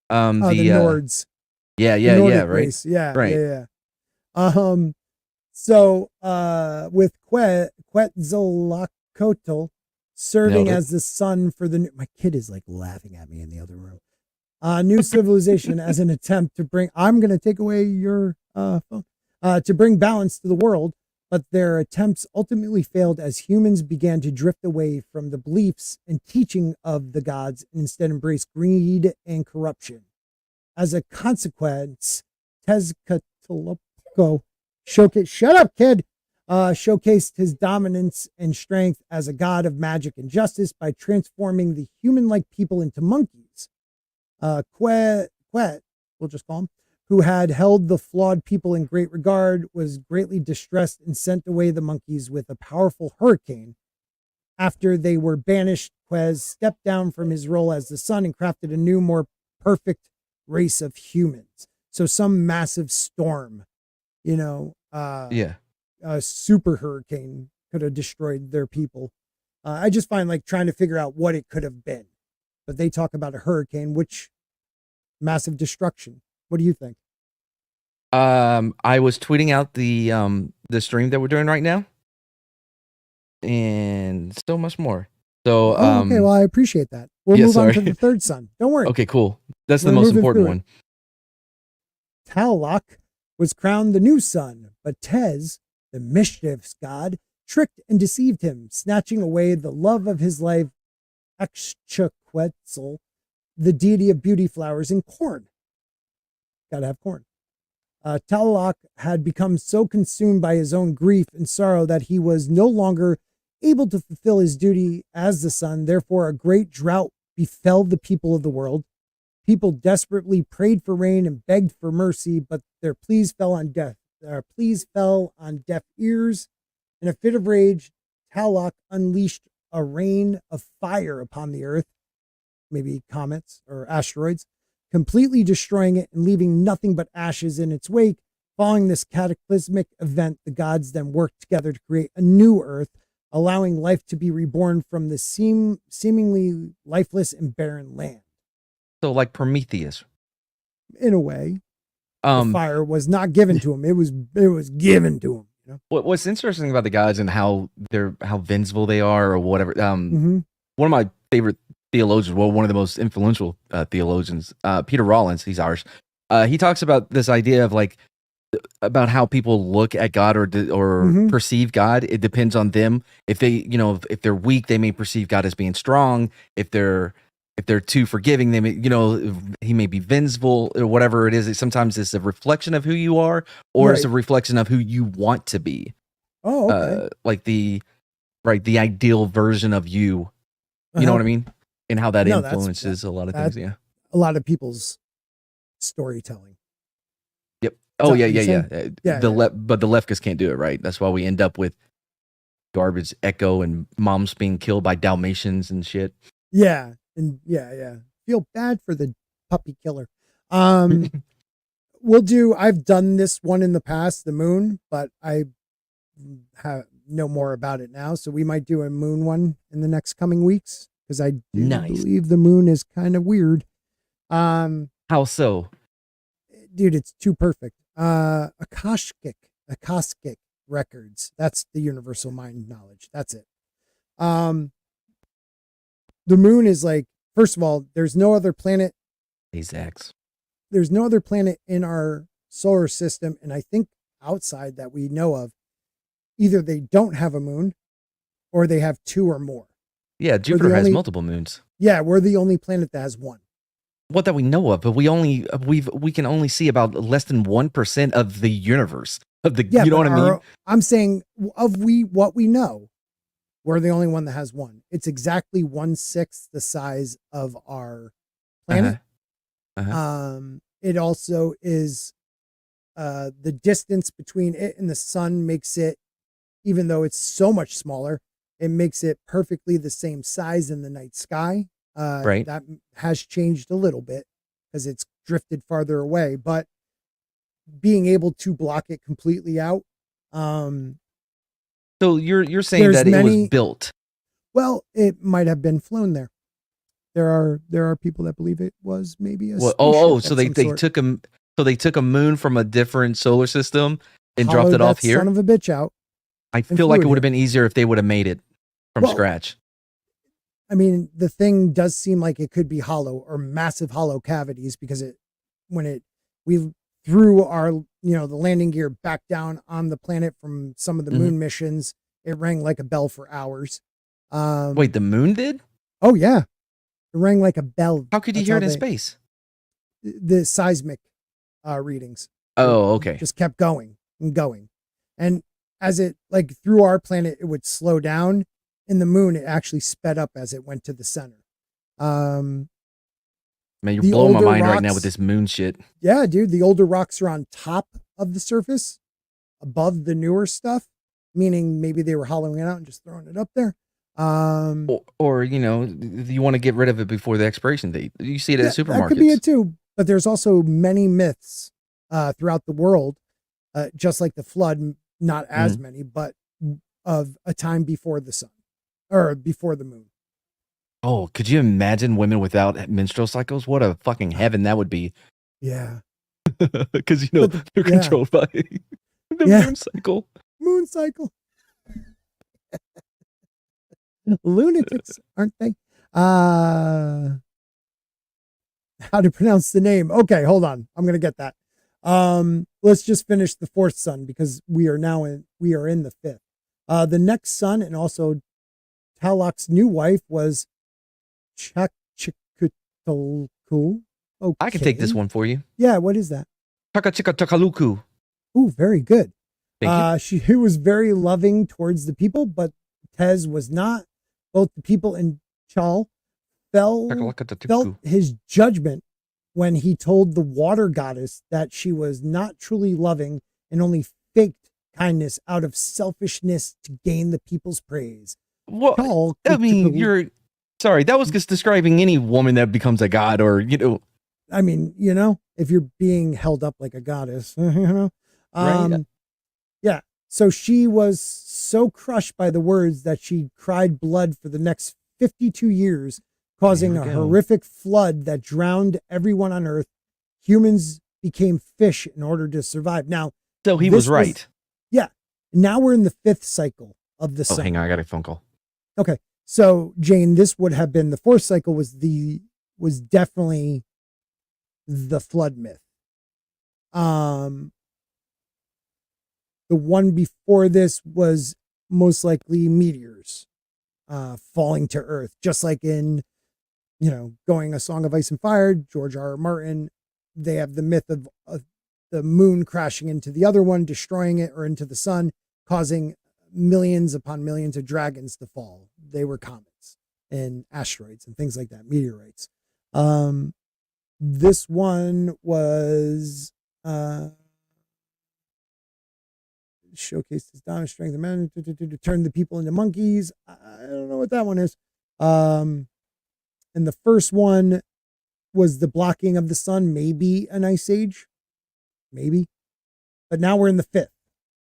The Nords. Yeah, Nordic right. race. Yeah, right. yeah. So with Quetzalcoatl serving Nailed it. as the son for the my kid is like laughing at me in the other room. New civilization as an attempt to bring. I'm going to take away your phone, to bring balance to the world, but their attempts ultimately failed as humans began to drift away from the beliefs and teaching of the gods and instead embraced greed and corruption. As a consequence, Tezcatlipoca showcased his dominance and strength as a god of magic and justice by transforming the human-like people into monkeys. Quet, we'll just call him, who had held the flawed people in great regard, was greatly distressed and sent away the monkeys with a powerful hurricane. After they were banished, Quez stepped down from his role as the sun and crafted a new, more perfect race of humans. So some massive storm, Yeah. a super hurricane could have destroyed their people. I just find like trying to figure out what it could have been. But they talk about a hurricane, which massive destruction. What do you think? I was tweeting out the stream that we're doing right now, and so much more. So okay, well, I appreciate that. We'll yeah, move on to sorry. the third son. Don't worry. Okay, cool. That's the We're most moving important through one. Talloc was crowned the new son, but Tez, the mischief's god, tricked and deceived him, snatching away the love of his life, Exchequetzal, the deity of beauty, flowers, and corn. Gotta have corn. Talloc had become so consumed by his own grief and sorrow that he was no longer able to fulfill his duty as the sun. Therefore, a great drought befell the people of the world. People desperately prayed for rain and begged for mercy, but their pleas fell on deaf ears. In a fit of rage, Talloc unleashed a rain of fire upon the earth, maybe comets or asteroids, completely destroying it and leaving nothing but ashes in its wake. Following this cataclysmic event, the gods then worked together to create a new earth, allowing life to be reborn from the seemingly lifeless and barren land. So like Prometheus. In a way, the fire was not given to him. It was given to him. What's interesting about the gods and how vengeful they are or whatever. One of my favorite theologians, well, one of the most influential theologians, Peter Rollins, he's Irish. He talks about this idea of like about how people look at God or perceive God. It depends on them. If they, if they're weak, they may perceive God as being strong. If they're too forgiving, they may, he may be vengeful or whatever it is. Sometimes it's a reflection of who you are, or it's a reflection of who you want to be. Oh, okay. Like the ideal version of you. You know what I mean? And how that influences a lot of things. Yeah. A lot of people's storytelling. Yep. Oh yeah. But the leftists can't do it, right? That's why we end up with garbage Echo and moms being killed by Dalmatians and shit. Yeah. And yeah. Feel bad for the puppy killer. I've done this one in the past, the moon, but I know more about it now. So we might do a moon one in the next coming weeks, because I do believe the moon is kind of weird. How so? Dude, it's too perfect. Akashic records. That's the universal mind knowledge. That's it. The moon is like, first of all, there's no other planet. Exact. There's no other planet in our solar system, and I think outside that we know of, either they don't have a moon or they have two or more. Yeah, Jupiter has multiple moons. Yeah, we're the only planet that has one. What that we know of, but we can only see about less than 1% of the universe. You know what I mean? I'm saying what we know, we're the only one that has one. It's exactly 1/6 the size of our planet. It also is the distance between it and the sun makes it, even though it's so much smaller, it makes it perfectly the same size in the night sky. Right. That has changed a little bit because it's drifted farther away, but being able to block it completely out. So you're saying that it was built? Well, it might have been flown there. There are people that believe it was maybe a so they took a moon from a different solar system and dropped it off here. Son of a bitch out. I feel like it would have been easier if they would have made it from scratch. I mean, the thing does seem like it could be hollow or massive hollow cavities, because we through our the landing gear back down on the planet from some of the moon missions. It rang like a bell for hours. Wait, the moon did? Oh yeah, it rang like a bell. How could you hear it in space? The seismic readings. Oh, okay. Just kept going and going, and as it through our planet, it would slow down. In the moon, it actually sped up as it went to the center. Man, you're blowing my mind right now with this moon shit. Yeah, dude. The older rocks are on top of the surface, above the newer stuff, meaning maybe they were hollowing it out and just throwing it up there. Or you want to get rid of it before the expiration date. You see it at supermarkets. That could be it too. But there's also many myths throughout the world, just like the flood, not as many, but of a time before the sun or before the moon. Oh, could you imagine women without menstrual cycles? What a fucking heaven that would be. Yeah. Because, they're controlled by the moon cycle. Moon cycle. Lunatics, aren't they? How to pronounce the name. Okay, hold on. I'm going to get that. Let's just finish the fourth sun because we are in the fifth. The next son and also Talok's new wife was Chakchikutalku. Okay. I can take this one for you. Yeah, what is that? Chakachikatakaluku. Ooh, very good. Thank you. He was very loving towards the people, but Tez was not. Both the people and Chal felt his judgment when he told the water goddess that she was not truly loving and only faked kindness out of selfishness to gain the people's praise. Well, you're sorry. That was just describing any woman that becomes a god or, if you're being held up like a goddess, right? Yeah. So she was so crushed by the words that she cried blood for the next 52 years, causing a horrific flood that drowned everyone on Earth. Humans became fish in order to survive. Now, so he was right. Now we're in the fifth cycle of the sun. Oh, hang on. I got a phone call. Okay. So Jane, this would have been the fourth cycle was definitely the flood myth. The one before this was most likely meteors falling to Earth, just like in, going A Song of Ice and Fire, George R. R. Martin. They have the myth of the moon crashing into the other one, destroying it, or into the sun, causing millions upon millions of dragons to fall. They were comets and asteroids and things like that, meteorites. This one was showcased his dominant strength and man to turn the people into monkeys. I don't know what that one is. And the first one was the blocking of the sun, maybe an ice age, maybe. But now we're in the fifth.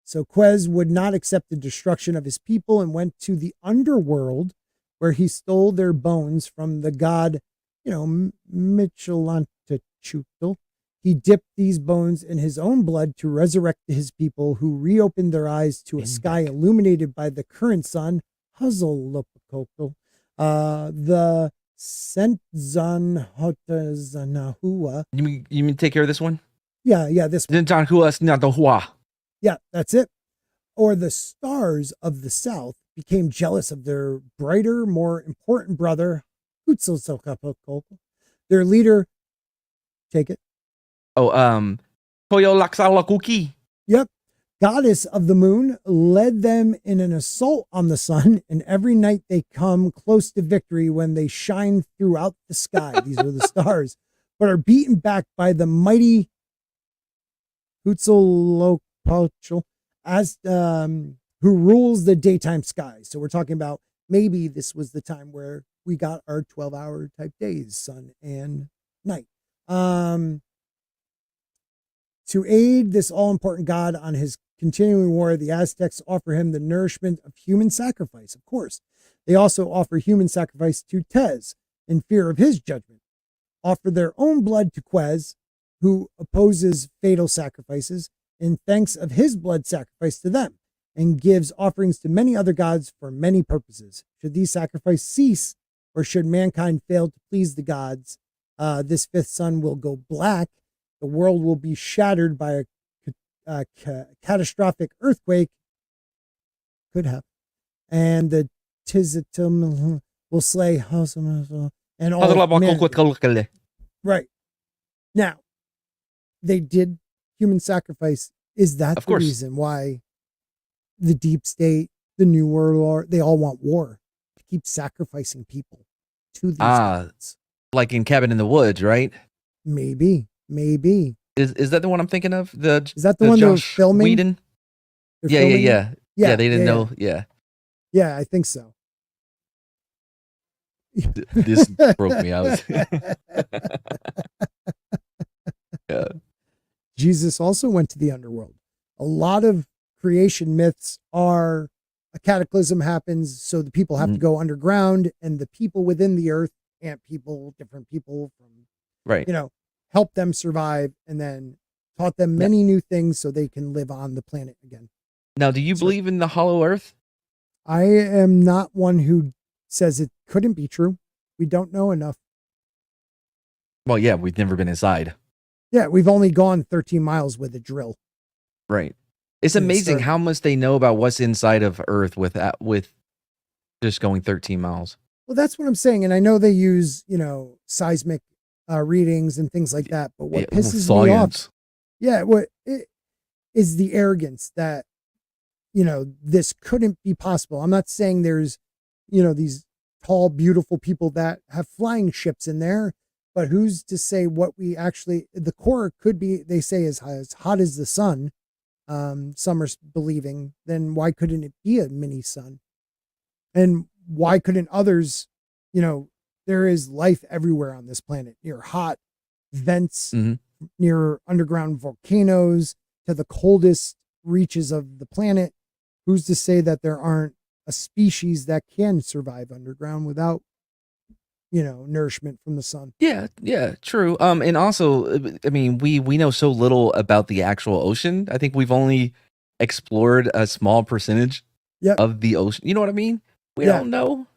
So Quez would not accept the destruction of his people and went to the underworld where he stole their bones from the god, Michelantechutl. He dipped these bones in his own blood to resurrect his people, who reopened their eyes to a sky illuminated by the current sun, Huzzlopokokl. The Sentzan Hotazanahua. You mean take care of this one? Yeah, this one. Yeah, that's it. Or the stars of the south became jealous of their brighter, more important brother, Hutzilsokapokokl. Their leader, take it. Oh, Koyolaxalakuki. Yep. Goddess of the moon led them in an assault on the sun, and every night they come close to victory when they shine throughout the sky. These are the stars, but are beaten back by the mighty Hutzilopokokl as who rules the daytime sky. So we're talking about maybe this was the time where we got our 12-hour type days, sun and night. To aid this all-important god on his continuing war, the Aztecs offer him the nourishment of human sacrifice, of course. They also offer human sacrifice to Tez in fear of his judgment, offer their own blood to Quez, who opposes fatal sacrifices, in thanks of his blood sacrifice to them, and gives offerings to many other gods for many purposes. Should these sacrifices cease, or should mankind fail to please the gods, this fifth sun will go black. The world will be shattered by a catastrophic earthquake could happen, and the Tizitum will slay and all of humanity. Right. Now, they did human sacrifice. Is that Of the course. reason why the deep state, the new world order, they all want war to keep sacrificing people to these gods? Like in Cabin in the Woods, right? Maybe. Is that the one I'm thinking of? Is that the one they were Josh filming? Whedon? They're Yeah, filming it? yeah. They didn't know. Yeah. Yeah, I think so. This broke me out. Yeah. Jesus also went to the underworld. A lot of creation myths are a cataclysm happens, so the people have to go underground, and the people within the earth, ant people, different people from, Right. help them survive, and then taught them many new things so they can live on the planet again. Now, do you believe in the hollow earth? I am not one who says it couldn't be true. We don't know enough. Well, yeah, we've never been inside. Yeah, we've only gone 13 miles with a drill. Right. It's In the amazing start. how much they know about what's inside of Earth with just going 13 miles. Well, that's what I'm saying. And I know they use, seismic readings and things like that. But what pisses me off, is the arrogance that, this couldn't be possible. I'm not saying there's, these tall, beautiful people that have flying ships in there, but who's to say what we actually, the core could be, they say, as hot as the sun. Some are believing, then why couldn't it be a mini sun? And why couldn't others, there is life everywhere on this planet, near hot vents, near underground volcanoes, to the coldest reaches of the planet. Who's to say that there aren't a species that can survive underground without, nourishment from the sun? Yeah, true. And also, I mean, we know so little about the actual ocean. I think we've only explored a small percentage of the ocean. You know what I mean? We don't know.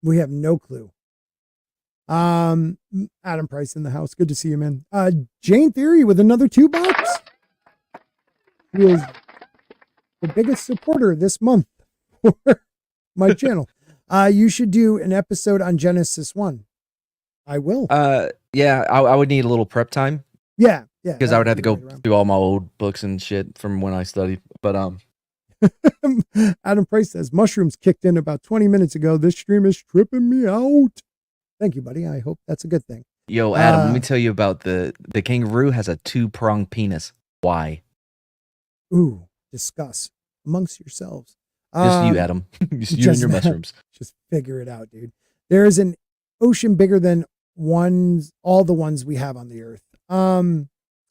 We have no clue. Adam Price in the house. Good to see you, man. Jane Theory with another $2. He is the biggest supporter this month for my channel. You should do an episode on Genesis 1. I will. Yeah, I would need a little prep time. Yeah. Because I would have to go through all my old books and shit from when I studied. But Adam Price says mushrooms kicked in about 20 minutes ago. This stream is tripping me out. Thank you, buddy. I hope that's a good thing. Yo, Adam, let me tell you about the kangaroo has a 2-pronged penis. Why? Ooh, discuss amongst yourselves. Just you, Adam. Just you and your mushrooms. Just figure it out, dude. There is an ocean bigger than all the ones we have on the earth.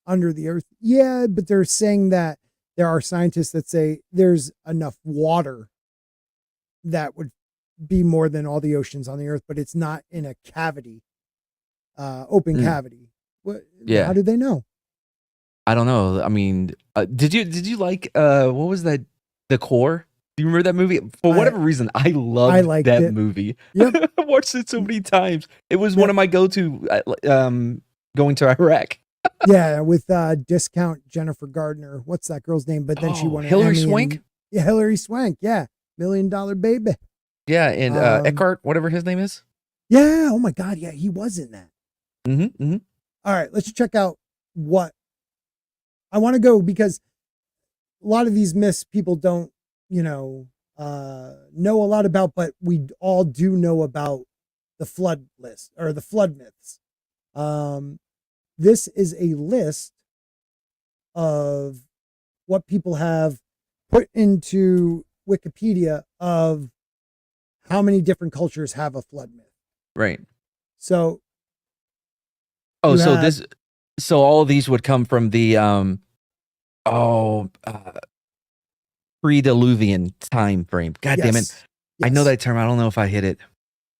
Under the earth. Yeah, but they're saying that there are scientists that say there's enough water that would be more than all the oceans on the earth, but it's not in a cavity, open cavity. What? Yeah. How do they know? I don't know. I mean, did you like what was that? The Core? Do you remember that movie? For whatever reason, I loved that movie. Yep. I watched it so many times. It was one of my go-to going to Iraq. Yeah, with discount Jennifer Gardner. What's that girl's name? But then she won an Hilary Emmy Swank? Yeah, Hilary Swank. Yeah. $1 Million Baby. Yeah, and Eckhart, whatever his name is. Yeah. Oh my God. Yeah, he was in that. Mm-hmm. All right, let's check out what I want to go, because a lot of these myths people don't, know a lot about, but we all do know about the flood list or the flood myths. This is a list of what people have put into Wikipedia of how many different cultures have a flood myth. Right. So, so all of these would come from the pre-Diluvian time frame. God damn it. yes. I know that term. I don't know if I hit it.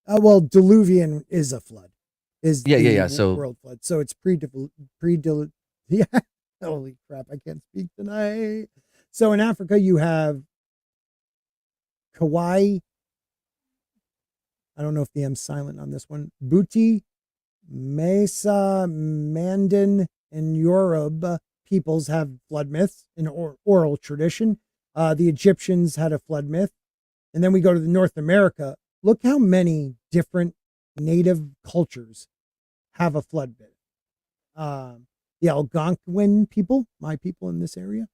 Well, diluvian is a flood. Yeah. So world flood. So it's yeah. Holy crap! I can't speak tonight. So in Africa, you have Kauai. I don't know if the M's silent on this one. Buti, Mesa, Mandan, and Yoruba peoples have flood myths in oral tradition. The Egyptians had a flood myth. And then we go to North America. Look how many different native cultures have a flood myth. The Algonquin people, my people in this area.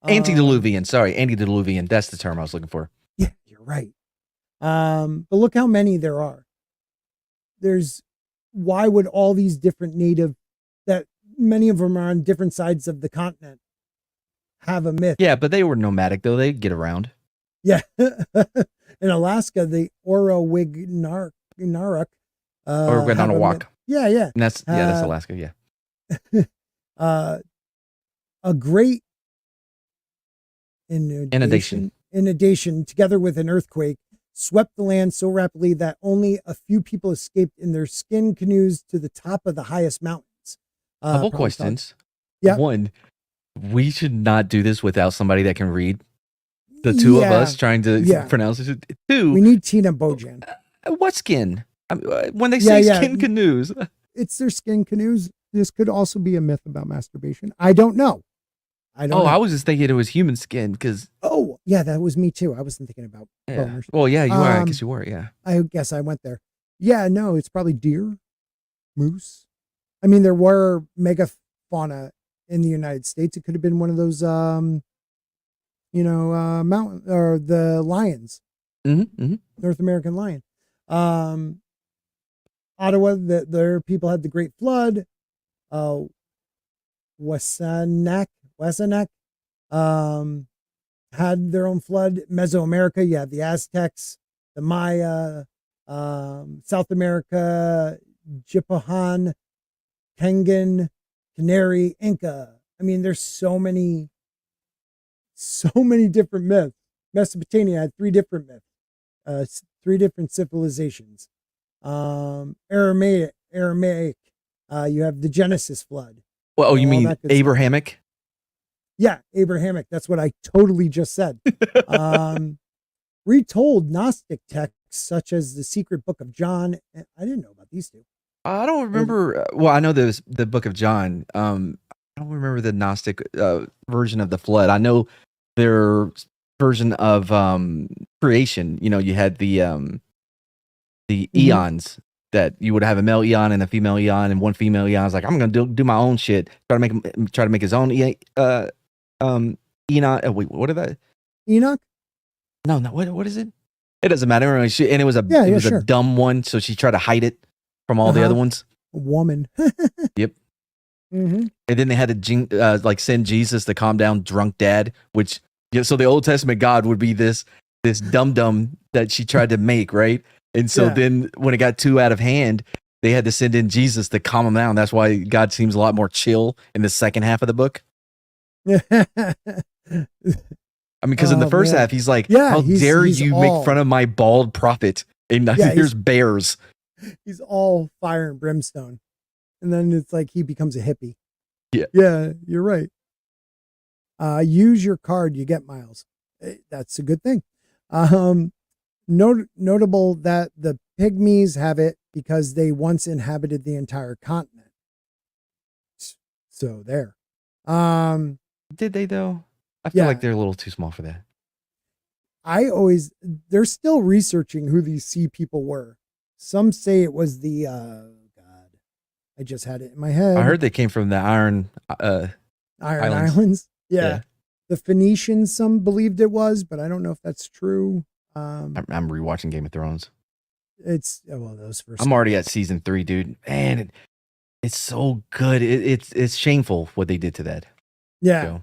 Antediluvian. Sorry, antediluvian. That's the term I was looking for. Yeah, you're right. But look how many there are. Why would all these different native, that many of them are on different sides of the continent, have a myth? Yeah, but they were nomadic though. They'd get around. Yeah. In Alaska, the Orowignarak. Or went on a walk. Yeah, yeah. And that's Alaska. Yeah. A great inundation, together with an earthquake, swept the land so rapidly that only a few people escaped in their skin canoes to the top of the highest mountains. Couple questions. Yeah. One, we should not do this without somebody that can read. The two of us trying to pronounce it. Two, we need Tina Bojan. What skin? When they say skin canoes, it's their skin canoes. This could also be a myth about masturbation. I don't know. I was just thinking it was human skin because. Oh, yeah, that was me too. I wasn't thinking about boners. Well, yeah, you were. I guess you were. Yeah. I guess I went there. Yeah, no, it's probably deer, moose. I mean, there were megafauna in the United States. It could have been one of those, mountain or the lions, North American lion. Ottawa, their people had the Great Flood. Wasanac had their own flood. Mesoamerica, you have the Aztecs, the Maya, South America, Jipahan, Kengan, Canary, Inca. I mean, there's so many different myths. Mesopotamia had 3 different myths, 3 different civilizations. Aramaic, you have the Genesis flood. Well, you mean Abrahamic? Yeah, Abrahamic. That's what I totally just said. Retold Gnostic texts such as the Secret Book of John. I didn't know about these two. I don't remember. Well, I know there's the Book of John. I don't remember the Gnostic version of the flood. I know their version of creation. You know, you had the eons that you would have a male eon and a female eon, and one female eon is like, I'm gonna do my own shit. Try to make his own Enoch. Wait, what is that? Enoch? No. What is it? It doesn't matter. And it was a dumb one, so she tried to hide it from all the other ones. A woman. Yep. And then they had to send Jesus to calm down drunk dad, which so the Old Testament God would be this dum that she tried to make, right? And so then when it got too out of hand, they had to send in Jesus to calm him down. That's why God seems a lot more chill in the second half of the book. I mean, because in the first half, he's like, how dare you make fun of my bald prophet? And here's bears. He's all fire and brimstone. And then it's like he becomes a hippie. Yeah. Yeah, you're right. Use your card, you get miles. That's a good thing. Notable that the Pygmies have it because they once inhabited the entire continent. So there. Did they though? I feel like they're a little too small for that. They're still researching who these sea people were. Some say it was the, God, I just had it in my head. I heard they came from the Iron Islands. Yeah. The Phoenicians, some believed it was, but I don't know if that's true. I'm rewatching Game of Thrones. Those first. I'm already at season 3, dude. Man, it's so good. It's shameful what they did to that. Yeah.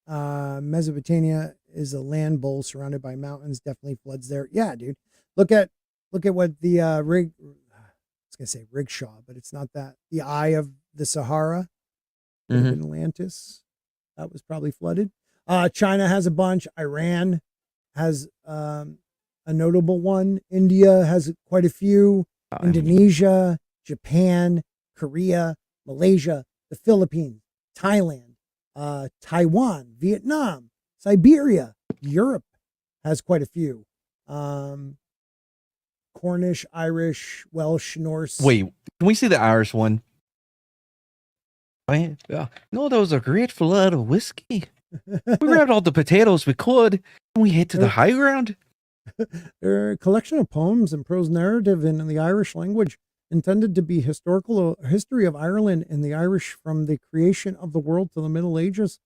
Mesopotamia is a land bowl surrounded by mountains. Definitely floods there. Yeah, dude. Look at what the I was gonna say rickshaw, but it's not that. The Eye of the Sahara in Atlantis. That was probably flooded. China has a bunch. Iran has a notable one. India has quite a few. Indonesia, Japan, Korea, Malaysia, the Philippines, Thailand, Taiwan, Vietnam, Siberia, Europe has quite a few. Cornish, Irish, Welsh, Norse. Wait, can we see the Irish one? Yeah. No, that was a great flood of whiskey. We grabbed all the potatoes we could, and we hit to the high ground. They're a collection of poems and prose narrative in the Irish language, intended to be historical history of Ireland and the Irish from the creation of the world to the Middle Ages.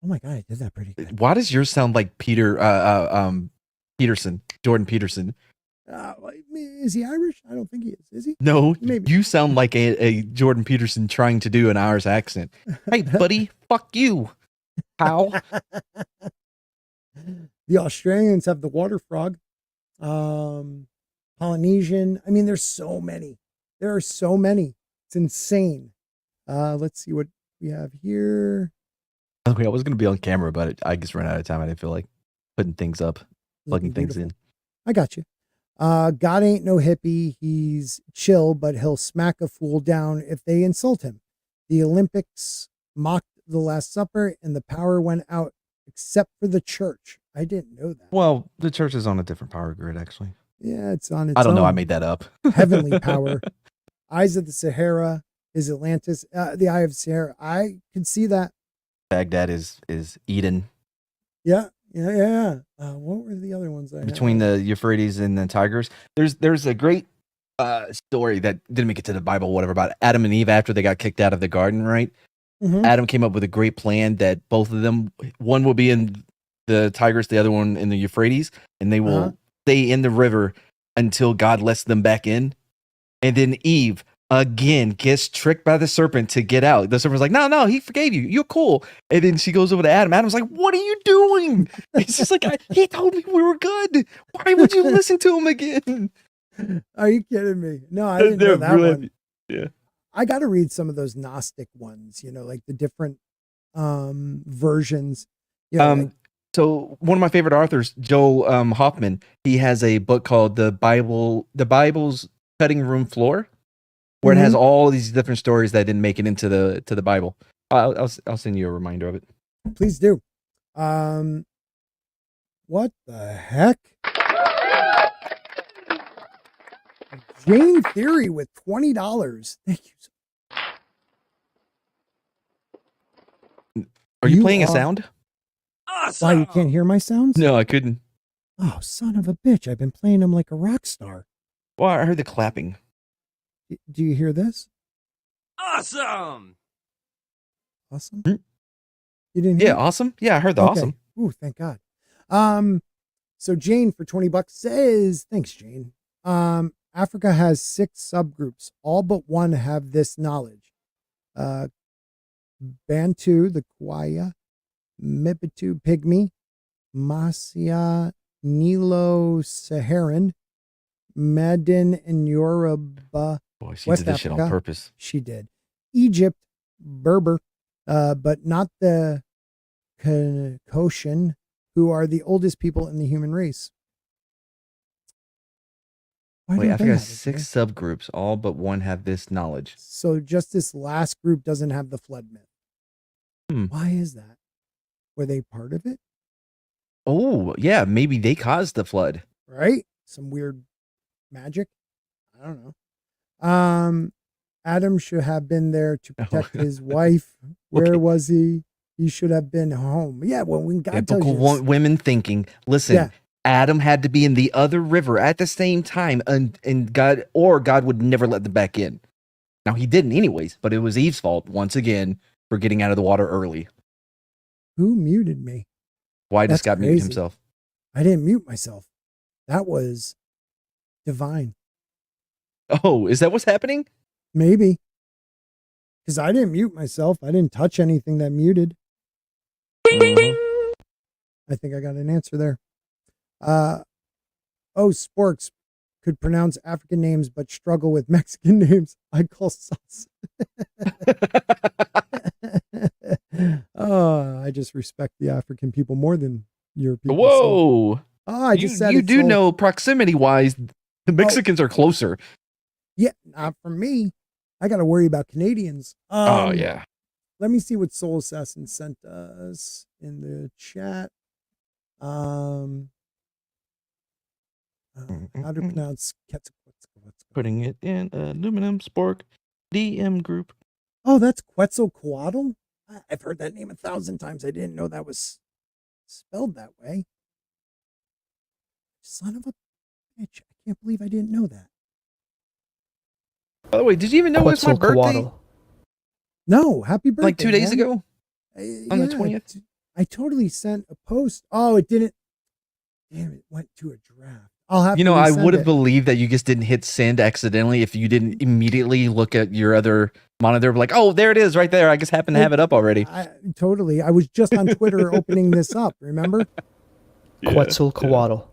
Oh my God, I did that pretty good. Why does yours sound like Peterson, Jordan Peterson? Is he Irish? I don't think he is. Is he? No, Maybe. you sound like a Jordan Peterson trying to do an Irish accent. Hey, buddy, fuck you. How? The Australians have the water frog. Polynesian. I mean, there's so many. There are so many. It's insane. Let's see what we have here. Okay, I was going to be on camera, but I just ran out of time. I didn't feel like putting things up, plugging things in. I got you. God ain't no hippie. He's chill, but he'll smack a fool down if they insult him. The Olympics mocked the Last Supper, and the power went out except for the church. I didn't know that. Well, the church is on a different power grid, actually. Yeah, it's on its I don't know. I own made that up. heavenly power. Eyes of the Sahara is Atlantis. The Eye of Sahara. I can see that. Baghdad is Eden. Yeah. What were the other ones? Between the Euphrates and the Tigers. There's a great story that didn't make it to the Bible, whatever, about Adam and Eve after they got kicked out of the garden, right? Mm-hmm. Adam came up with a great plan that both of them, one will be in the Tigris, the other one in the Euphrates, and they will stay in the river until God lets them back in. And then Eve again gets tricked by the serpent to get out. The serpent's like, no, he forgave you. You're cool. And then she goes over to Adam. Adam's like, what are you doing? It's just like, he told me we were good. Why would you listen to him again? Are you kidding me? No, I didn't know that one. Yeah. I got to read some of those Gnostic ones, like the different versions. So one of my favorite authors, Joel Hoffman, he has a book called The Bible's Cutting Room Floor, where it has all these different stories that didn't make it into the Bible. I'll send you a reminder of it. Please do. What the heck? Jane Theory with $20. Thank you. Are you playing a sound? Awesome. Why, you can't hear my sounds? No, I couldn't. Oh, son of a bitch. I've been playing them like a rock star. Well, I heard the clapping. Do you hear this? Awesome. Awesome? You didn't hear? Yeah, awesome. Yeah, I heard the awesome. Ooh, thank God. So Jane for $20 says, thanks, Jane. Africa has 6 subgroups. All but one have this knowledge. Bantu, the Kwaya, Mipitu Pygmy, Masya, Nilo-Saharan, Madin, and Yoruba. Boy, she West did this shit Africa. on purpose. She did. Egypt, Berber, but not the Koshin, who are the oldest people in the human race. Wait, Africa has 6 subgroups. All but one have this knowledge. So just this last group doesn't have the flood myth. Why is that? Were they part of it? Oh, yeah. Maybe they caused the flood. Right? Some weird magic. I don't know. Adam should have been there to protect his wife. Where was he? He should have been home. Yeah, well, when God tells you this, women thinking, listen, Adam had to be in the other river at the same time, and God would never let them back in. Now, he didn't anyways, but it was Eve's fault, once again, for getting out of the water early. Who muted me? Why just got muted himself? I didn't mute myself. That was divine. Oh, is that what's happening? Maybe. Because I didn't mute myself. I didn't touch anything that muted. I think I got an answer there. Sporks could pronounce African names but struggle with Mexican names. I call sus. I just respect the African people more than your people. Whoa. So. I just said you do know proximity wise, the Mexicans are closer. Yeah, not for me. I got to worry about Canadians. Oh, yeah. Let me see what Soul Assassin sent us in the chat. How to pronounce Quetzalcoatl? Putting it in Aluminum Spork DM group. Oh, that's Quetzalcoatl? I've heard that name 1,000 times. I didn't know that was spelled that way. Son of a bitch. I can't believe I didn't know that. By the way, did you even know it was my birthday? Quetzalcoatl. No, happy birthday. Like 2 days man. ago on the Yeah, 20th? I totally sent a post. Oh, it didn't. Damn, it went to a draft. I'll have You to know, I resend would have it. believed that you just didn't hit send accidentally if you didn't immediately look at your other monitor, like, oh, there it is right there. I just happen to have it up already. Totally. I was just on Twitter opening this up, remember? Quetzalcoatl.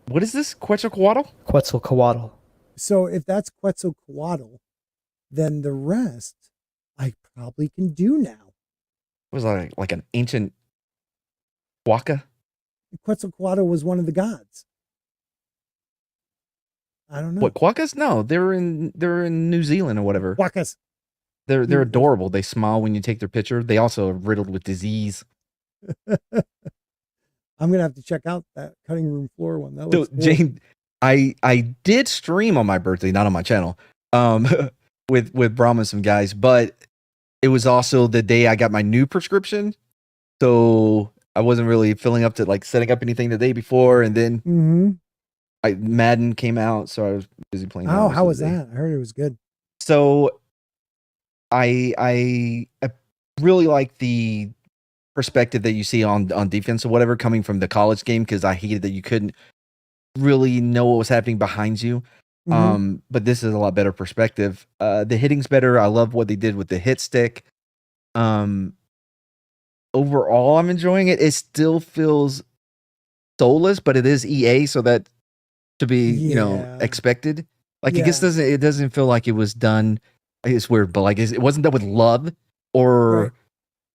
What is this? Quetzalcoatl? Quetzalcoatl. So if that's Quetzalcoatl, then the rest I probably can do now. It was like an ancient Waka? Quetzalcoatl was one of the gods. I don't know. What, quokkas? No, they're in New Zealand or whatever. Quackas. They're adorable. They smile when you take their picture. They also are riddled with disease. I'm gonna have to check out that cutting room floor one. That So looks cool. Jane, I did stream on my birthday, not on my channel, with Brahm and some guys, but it was also the day I got my new prescription, so I wasn't really filling up to like setting up anything the day before, and then Mm-hmm. Madden came out, so I was busy playing. Oh, most how of was the day. that? I heard it was good. So I really like the perspective that you see on defense or whatever coming from the college game, because I hated that you couldn't really know what was happening behind you. Mhm. But this is a lot better perspective. The hitting's better. I love what they did with the hit stick. Overall, I'm enjoying it. It still feels soulless, but it is EA, so that to be Yeah. expected. Like Yeah. it doesn't feel like it was done. It's weird, but like it wasn't done with love or Right.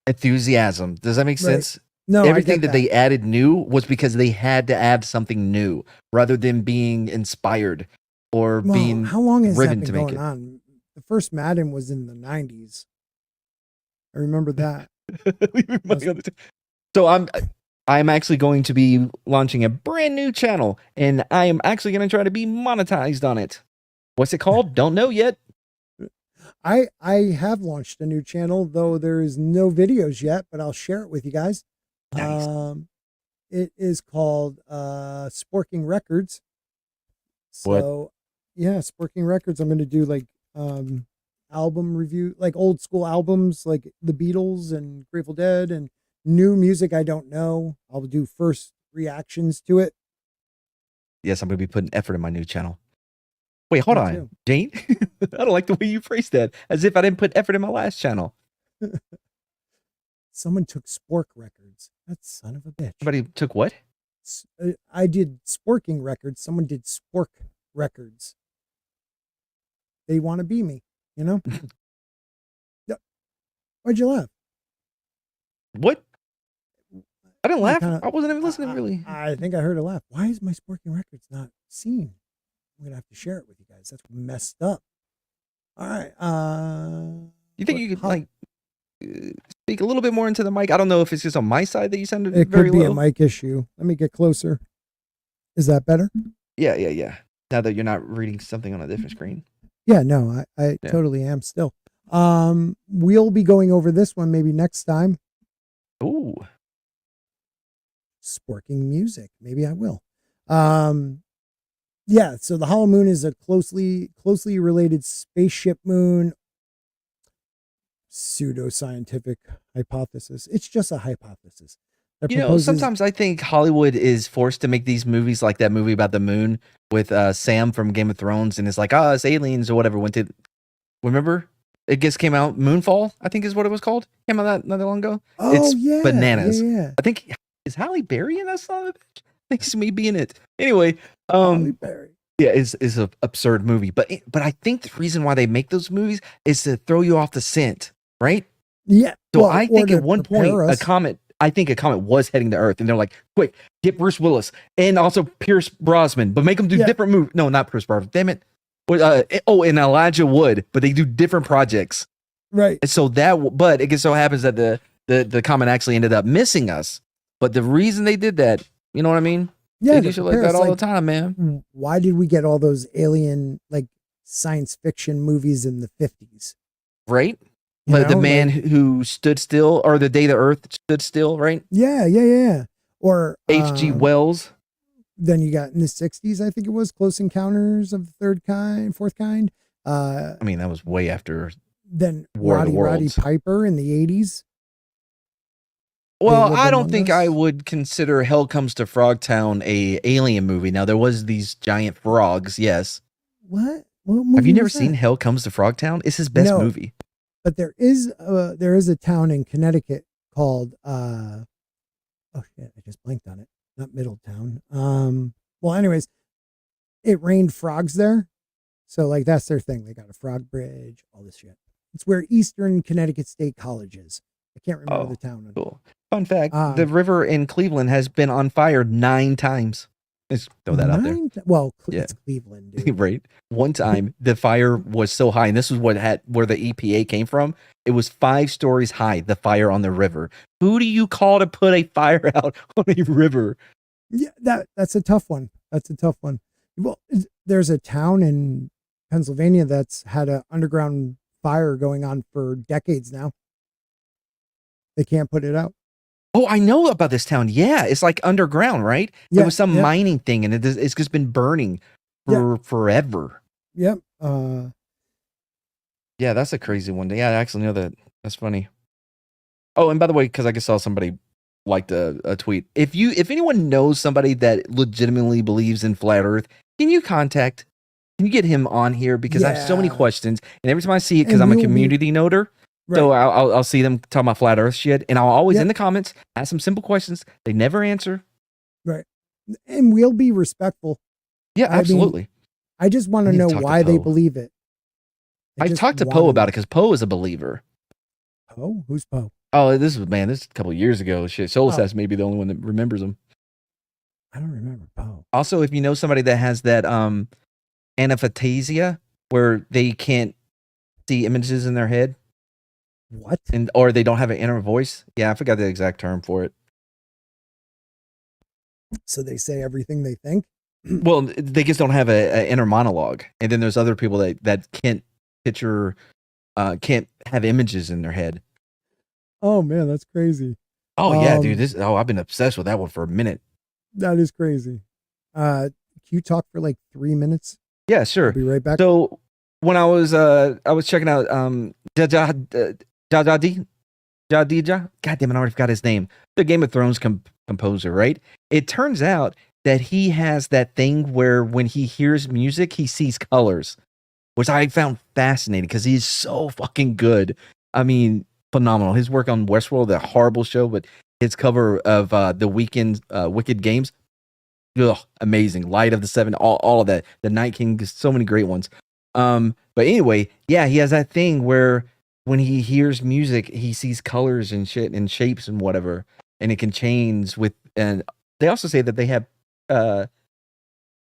enthusiasm. Does that make Right. sense? No, Everything I get that they added new was because they had to add something new rather than being inspired or Well, being how long has that driven been to make going it. on? The first Madden was in the 90s. I remember that. Leave your money on the So I'm actually going to be launching a brand new channel, and I am actually going to try to be monetized on it. What's it called? Don't know yet. I have launched a new channel, though there is no videos yet, but I'll share it with you guys. Nice. It is called Sporking Records. What? So yeah, Sporking Records. I'm gonna do like album review, like old school albums like the Beatles and Grateful Dead, and new music I don't know. I'll do first reactions to it. Yes, I'm going to be putting effort in my new channel. Wait, hold Me on, too. Jane. I don't like the way you phrased that. As if I didn't put effort in my last channel. Someone took Spork Records. That son of a bitch. Somebody took what? I did Sporking Records. Someone did Spork Records. They want to be me, you know? Yeah. Why'd you laugh? What? I didn't laugh. kinda- I wasn't even listening, really. I think I heard a laugh. Why is my Sporking Records not seen? I'm gonna have to share it with you guys. That's messed up. All right. You think what- you could how- like speak a little bit more into the mic? I don't know if it's just on my side that you sounded It very could be low. a mic issue. Let me get closer. Is that better? Yeah. Now that you're not reading something on a different screen. Yeah, no, I Yeah. totally am still. We'll be going over this one maybe next time. Ooh. Sporking music. Maybe I will. Yeah, so the hollow moon is a closely related spaceship moon. Pseudoscientific hypothesis. It's just a hypothesis. That You know, proposes- sometimes I think Hollywood is forced to make these movies like that movie about the moon with Sam from Game of Thrones, and it's like, it's aliens or whatever. Remember? It just came out, Moonfall, I think is what it was called. Came out not that long ago. Oh, it's yeah, bananas. Yeah. I think, is Halle Berry in that son of a bitch? I think it's me being it. Anyway, Halle Berry. yeah, is an absurd movie. But I think the reason why they make those movies is to throw you off the scent, right? Yeah. So well, I or think to at one point prepare us. I think a comet was heading to Earth, and they're like, quick, get Bruce Willis and also Pierce Brosnan, but make them do Yeah. different movies. No, not Pierce Brosnan. Damn it. And Elijah Wood, but they do different projects. Right. And so but it just so happens that the comet actually ended up missing us. But the reason they did that, you know what I mean? Yeah. They to do shit like prepare that us, all the time, man. Why did we get all those alien like science fiction movies in the 50s? right? You Like the know, man like- who stood still, or the day the Earth stood still, right? Yeah. Or H.G. Wells. then you got in the 60s, I think it was Close Encounters of the Fourth Kind. I mean, that was way after. Then War of the Roddy Worlds. Piper in the 80s. Well, lived I don't among think us? I would consider Hell Comes to Frogtown a alien movie. Now there was these giant frogs, yes. What movie Have you never was seen that? Hell Comes to Frogtown? It's his best No. movie. But there is a town in Connecticut called oh shit, I just blanked on it. Not Middletown. Well, anyways, it rained frogs there. So like that's their thing. They got a frog bridge, all this shit. It's where Eastern Connecticut State College is. I can't remember Oh, the town. Cool. Fun fact, Um, the river in Cleveland has been on fire 9 times. Let's throw that out there. Well, Yeah. it's Cleveland, dude. Right. One time the fire was so high, and this was where the EPA came from. It was 5 stories high, the fire on the river. Who do you call to put a fire out on a river? Yeah, that's a tough one. That's a tough one. Well, there's a town in Pennsylvania that's had an underground fire going on for decades now. They can't put it out. Oh, I know about this town. Yeah, it's like underground, right? Yeah, It was some yeah. mining thing, and it's just been burning for forever. Yep. Yeah, that's a crazy one. Yeah, I actually know that. That's funny. Oh, and by the way, because I just saw somebody liked a tweet. If anyone knows somebody that legitimately believes in flat Earth, can you get him on here? Because I have so many Yeah. questions, and every time I see it, because And I'm a we'll be- community noter, so I'll see them talking about flat Earth shit, and I'll always Yep. in the comments ask some simple questions. They never answer. And we'll be respectful. Yeah, I mean, absolutely. I just want I to need to know talk to why they Poe. believe it. I talked to Poe about it because Poe is a believer. Poe? Who's Poe? Oh, this is a couple of years ago. Shit, Solasas Oh. may be the only one that remembers him. I don't remember Poe. Also, if you know somebody that has that anaphasia, where they can't see images in their head, What? or they don't have an inner voice. Yeah, I forgot the exact term for it. So they say everything they think? Well, they just don't have an inner monologue. And then there's other people that can't picture, can't have images in their head. Oh man, that's crazy. Oh yeah, Um, dude. I've been obsessed with that one for a minute. That is crazy. Can you talk for like 3 minutes? Yeah, I'll sure. be right back. So when I was checking out Jadija, God damn it, I already forgot his name. The Game of Thrones composer, right? It turns out that he has that thing where when he hears music, he sees colors, which I found fascinating because he's so fucking good. I mean, phenomenal. His work on Westworld, the horrible show, but his cover of the Weekend Wicked Games, ugh, amazing. Light of the Seven, all of that. The Night King, so many great ones. But anyway, yeah, he has that thing where when he hears music, he sees colors and shit and shapes and whatever, and it can change with. And they also say that they have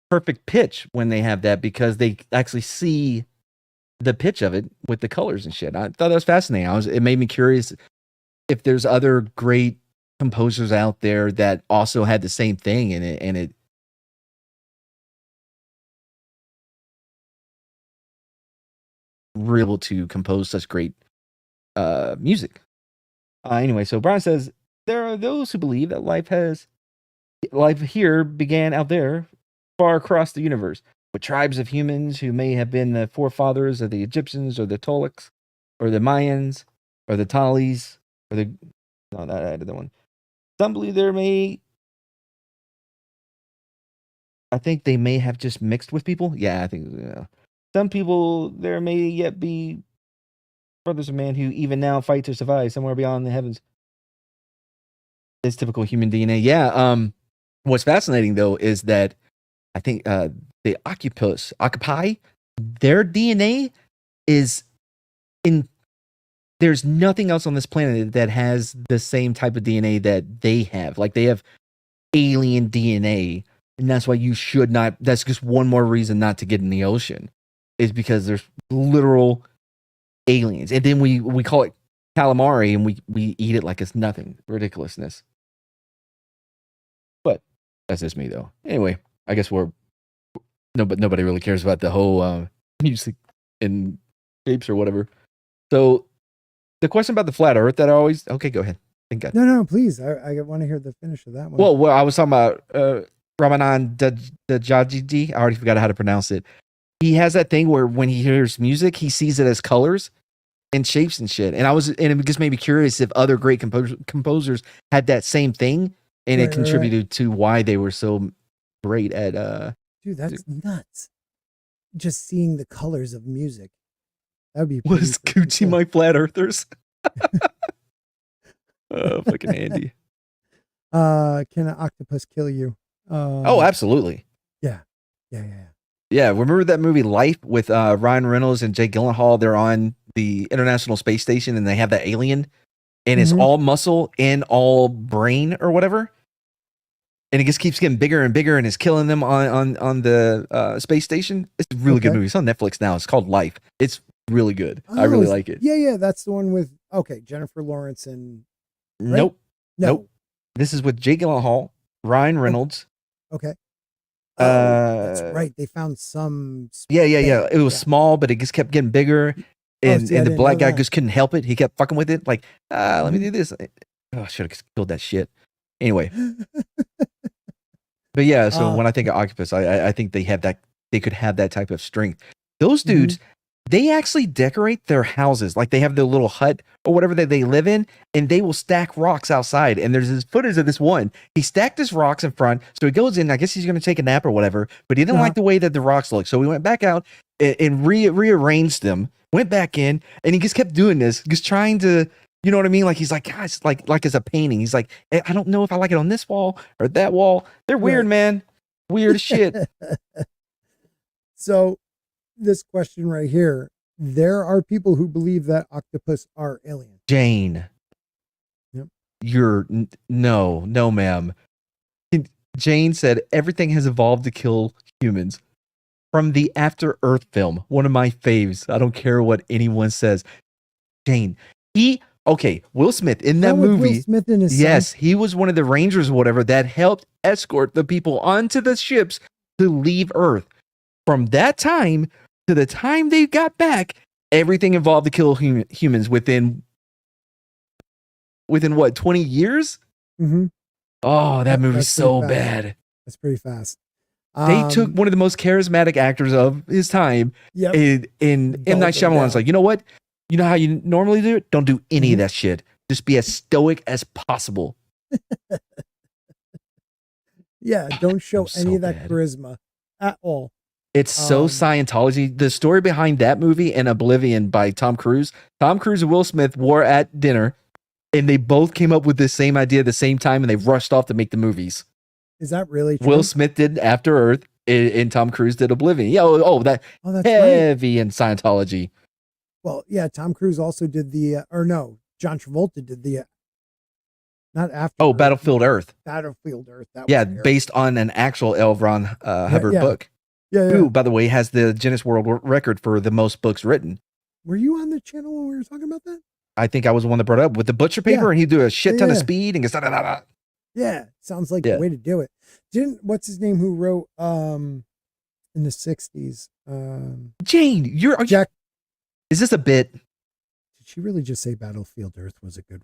perfect pitch when they have that because they actually see the pitch of it with the colors and shit. I thought that was fascinating. It made me curious if there's other great composers out there that also had the same thing in it, and it were able to compose such great music. Anyway, so Brian says there are those who believe that life here began out there, far across the universe, with tribes of humans who may have been the forefathers of the Egyptians or the Toltecs or the Mayans or the Talis or the no, that I added that one. Some believe I think they may have just mixed with people. Yeah, I think some people there may yet be brothers of man who even now fight to survive somewhere beyond the heavens. It's typical human DNA. Yeah. What's fascinating though is that I think the octopi, their DNA is in. There's nothing else on this planet that has the same type of DNA that they have. Like they have alien DNA, and that's why you should not. That's just one more reason not to get in the ocean, is because there's literal aliens, and then we call it calamari, and we eat it like it's nothing. Ridiculousness. But that's just me though. Anyway, I guess nobody really cares about the whole music and shapes or whatever. So the question about the flat Earth that I always okay, go ahead. Thank God. No, please. I want to hear the finish of that one. Well, I was talking about Ramanan Dajajiji. I already forgot how to pronounce it. He has that thing where when he hears music, he sees it as colors and shapes and shit. And it just made me curious if other great composers had that same thing, and it contributed to why they were so great at. Dude, that's nuts. Just seeing the colors of music. That'd be Was Gucci cool. my flat earthers? Oh, fucking Andy. Can an octopus kill you? Oh, absolutely. Yeah. Yeah, remember that movie Life with Ryan Reynolds and Jake Gyllenhaal? They're on the International Space Station and they have that alien, and it's all muscle and all brain or whatever. And it just keeps getting bigger and bigger and is killing them on the space station. It's a really good movie. It's on Netflix now. It's called Life. It's really good. I really like it. Yeah. That's the one with Jennifer Lawrence and. Right? Nope. This is with Jake Gyllenhaal, Ryan Reynolds. Okay. That's right. They found some. Yeah. It was small, but it just kept getting bigger. And the black guy just couldn't help it. He kept fucking with it. Like, let me do this. Oh, I should have killed that shit. Anyway. But yeah, so when I think of octopus, I think they could have that type of strength. Those dudes, they actually decorate their houses. Like they have their little hut or whatever that they live in, and they will stack rocks outside. And there's this footage of this one. He stacked his rocks in front. So he goes in, I guess he's going to take a nap or whatever, but he didn't like the way that the rocks look. So he went back out and rearranged them, went back in, and he just kept doing this, just trying to, you know what I mean? Like he's like, guys, like it's a painting. He's like, I don't know if I like it on this wall or that wall. They're weird, man. Weird as shit. So this question right here, there are people who believe that octopus are aliens. Jane. Yep. No, ma'am. Jane said everything has evolved to kill humans. From the After Earth film, one of my faves. I don't care what anyone says. Jane, Will Smith in that movie. Will Smith and his yes, son? he was one of the Rangers or whatever that helped escort the people onto the ships to leave Earth. From that time to the time they got back, everything evolved to kill humans within what, 20 years? Mm-hmm. Oh, that movie's so bad. That's pretty fast. They took one of the most charismatic actors of his time, and M. Night Shyamalan's like, you know what? You know how you normally do it? Don't do any of that shit. Just be as stoic as possible. Yeah, don't show any of that charisma at all. It's so Scientology. The story behind that movie and Oblivion by Tom Cruise. Tom Cruise and Will Smith were at dinner, and they both came up with the same idea at the same time, and they rushed off to make the movies. Is that really true? Will Smith did After Earth, and Tom Cruise did Oblivion. Yeah, that's heavy in Scientology. Well, yeah, Tom Cruise also did John Travolta did the, not After Earth, Battlefield Earth. Battlefield Earth. That yeah, was based on an actual L. Ron Hubbard book. Yeah. Who, by the way, has the Guinness World Record for the most books written. Were you on the channel when we were talking about that? I think I was the one that brought it up with the butcher paper, and he'd do a shit ton of speed and goes da-da-da-da. Yeah, sounds like the way to do it. What's his name who wrote in the 60s? Jane, Jack. Is this a bit? Did she really just say Battlefield Earth was a good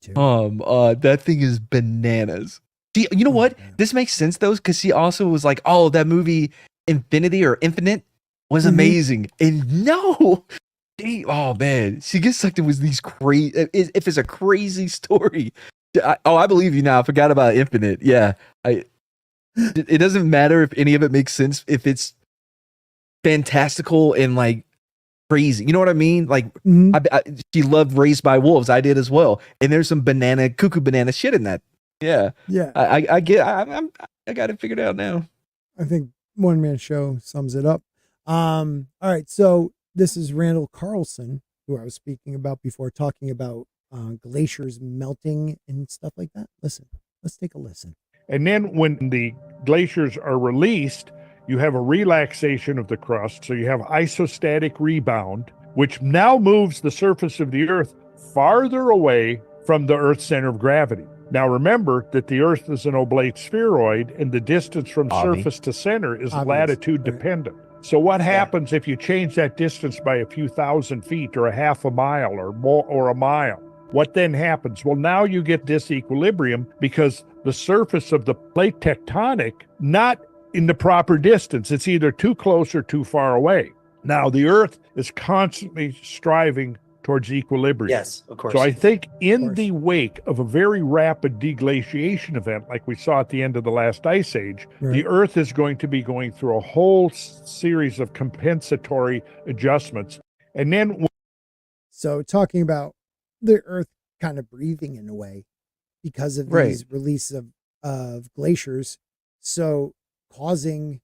too? That thing is bananas. See, you know what? This makes sense though, because she also was like, oh, that movie Infinity or Infinite was amazing. And no, oh man, she gets sucked in with these crazy, if it's a crazy story. I believe you now. I forgot about Infinite. Yeah. It doesn't matter if any of it makes sense, if it's fantastical and like crazy. You know what I mean? Like she loved Raised by Wolves. I did as well. And there's some cuckoo banana shit in that. Yeah. Yeah. I got it figured out now. I think One Man Show sums it up. All right. So this is Randall Carlson, who I was speaking about before, talking about glaciers melting and stuff like that. Listen, let's take a listen. And then when the glaciers are released, you have a relaxation of the crust. So you have isostatic rebound, which now moves the surface of the Earth farther away from the Earth's center of gravity. Now remember that the Earth is an oblate spheroid, and the distance from surface to center is latitude dependent. So what happens if you change that distance by a few thousand feet or a half a mile or more or a mile? What then happens? Well, now you get disequilibrium because the surface of the plate tectonic not in the proper distance. It's either too close or too far away. Now the Earth is constantly striving towards equilibrium. Yes, of course. So I think in course. the wake of a very rapid deglaciation event like we saw at the end of the last ice age, Right. the Earth is going to be going through a whole series of compensatory adjustments. And then So talking about the Earth kind of breathing in a way because of Right. these release of glaciers, so causing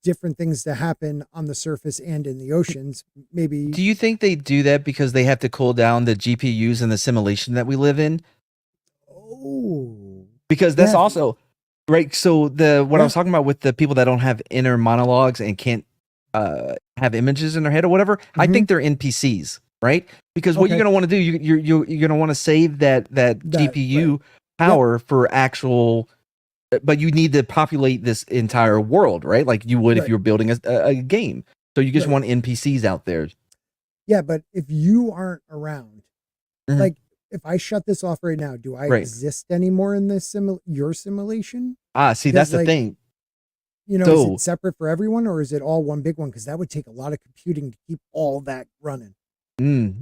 different things to happen on the surface and in the oceans. Maybe Do you think they do that because they have to cool down the GPUs and the simulation that we live in? oh Because that's Yeah. also right. So what I Yeah. was talking about with the people that don't have inner monologues and can't have images in their head or whatever, I Mhm. think they're NPCs, right? Because what you're Okay. gonna want to do, you're gonna want to save that GPU right. power for actual. But you need to populate this entire world, right? Like you would if Right. you were building a game. So you just Right. want NPCs out there. Yeah, but if you aren't around, Mhm. like if I shut this off right now, do I Right. exist anymore in this your simulation? See, Because, that's the like, thing. You know, is So- it separate for everyone or is it all one big one? Because that would take a lot of computing to keep all that running.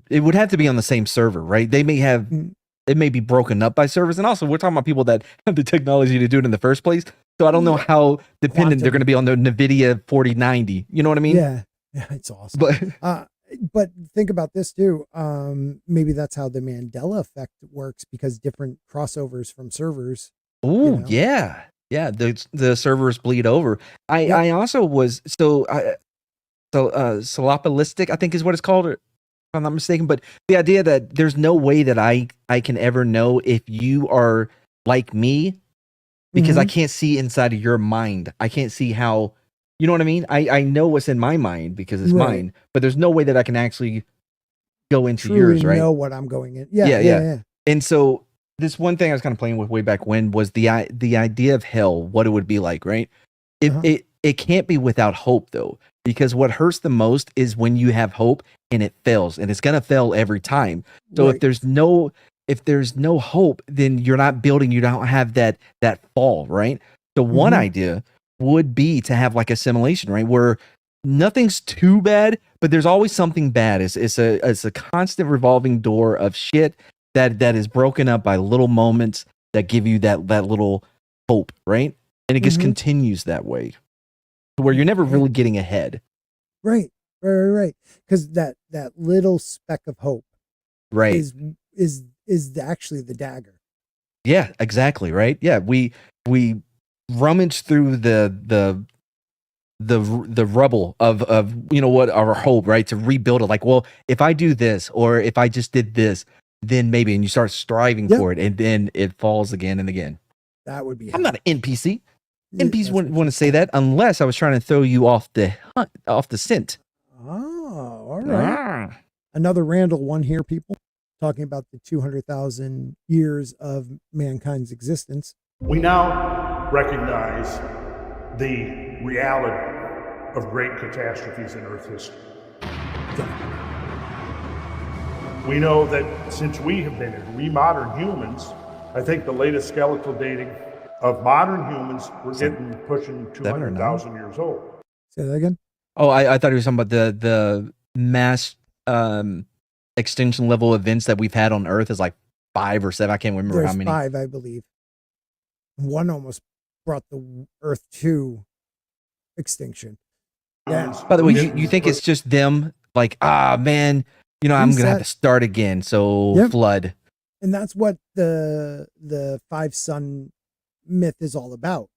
It would have to be on the same server, right? They may have Mm. it may be broken up by servers, and also we're talking about people that have the technology to do it in the first place. So I don't know how dependent they're going to be on the NVIDIA 4090. You know what I mean? Yeah, it's awesome. But But think about this too. Maybe that's how the Mandela effect works because different crossovers from servers. oh know? yeah, the servers bleed over. Yep. I also was solopalistic, I think is what it's called, if I'm not mistaken. But the idea that there's no way that I can ever know if you are like me because I can't see inside of your mind. I can't see how, you know what I mean? I know what's in my mind because it's Right. mine, but there's no way that I can actually go into Truly yours, right? know what I'm going in. Yeah, Yeah, yeah, yeah. yeah. And so this one thing I was kind of playing with way back when was the idea of hell, what it would be like, right? It can't be without hope though, because what hurts the most is when you have hope and it fails, and it's gonna fail every time. So Right. if there's no hope, then you're not building, you don't have that fall, right? So one Mhm. idea would be to have like a simulation, right? Where nothing's too bad, but there's always something bad. It's a constant revolving door of shit that is broken up by little moments that give you that little hope, right? And it just Mhm. continues that way, where you're never really getting ahead, Right. Right. Because that little speck of hope right? is actually the dagger. Yeah, exactly, right? Yeah, we rummage through the rubble of you know what, our hope, right, to rebuild it. Like, well, if I do this or if I just did this, then maybe, and you start striving Yep. for it, and then it falls again and again. That would be. I'm not an NPC. Yeah, NPCs that's wouldn't what want to say that unless I was trying to throw you off the scent. Oh, all right. Another Randall one here, people talking about the 200,000 years of mankind's existence. we now recognize the reality of great catastrophes in Earth history. We know that since we have been here, we modern humans, I think the latest skeletal dating of modern humans, we're getting pushing 200,000 years old. Say that again. Oh, I thought he was talking about the mass extinction level events that we've had on Earth is like 5 or 7. I can't remember There's how many. 5, I believe. One almost brought the Earth to extinction. Yeah. By the way, you think it's just them? Like, man, you know, I'm gonna have to start again. So Yep. flood. And that's what the 5 sun myth is all about.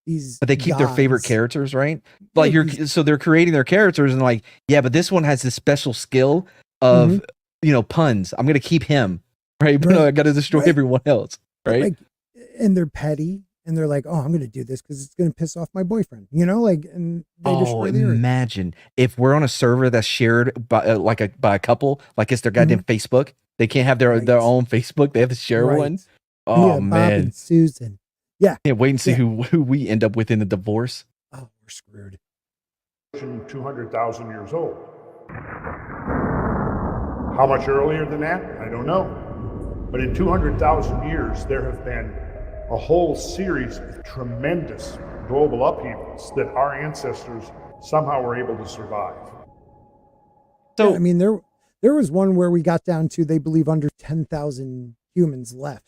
These But they keep their favorite gods. characters, right? Like Yeah, so they're creating their characters and like, yeah, but this one has this special skill of you know, puns. I'm gonna keep him, right? But no, I gotta destroy Right. everyone else, right? Like, and they're petty and they're like, oh, I'm going to do this because it's going to piss off my boyfriend, you know, like, and they destroy the Earth. Imagine if we're on a server that's shared by by a couple, like it's their goddamn Facebook. They can't have their own Facebook. They have to share Right. one. Oh Yeah, Bob man, and Susan. Yeah. can't wait and see Yeah. who we end up with in the divorce. Oh, we're screwed. 200,000 years old. How much earlier than that? I don't know. But in 200,000 years, there have been a whole series of tremendous global upheavals that our ancestors somehow were able to survive. So Yeah, I mean, there was one where we got down to, they believe, under 10,000 humans left.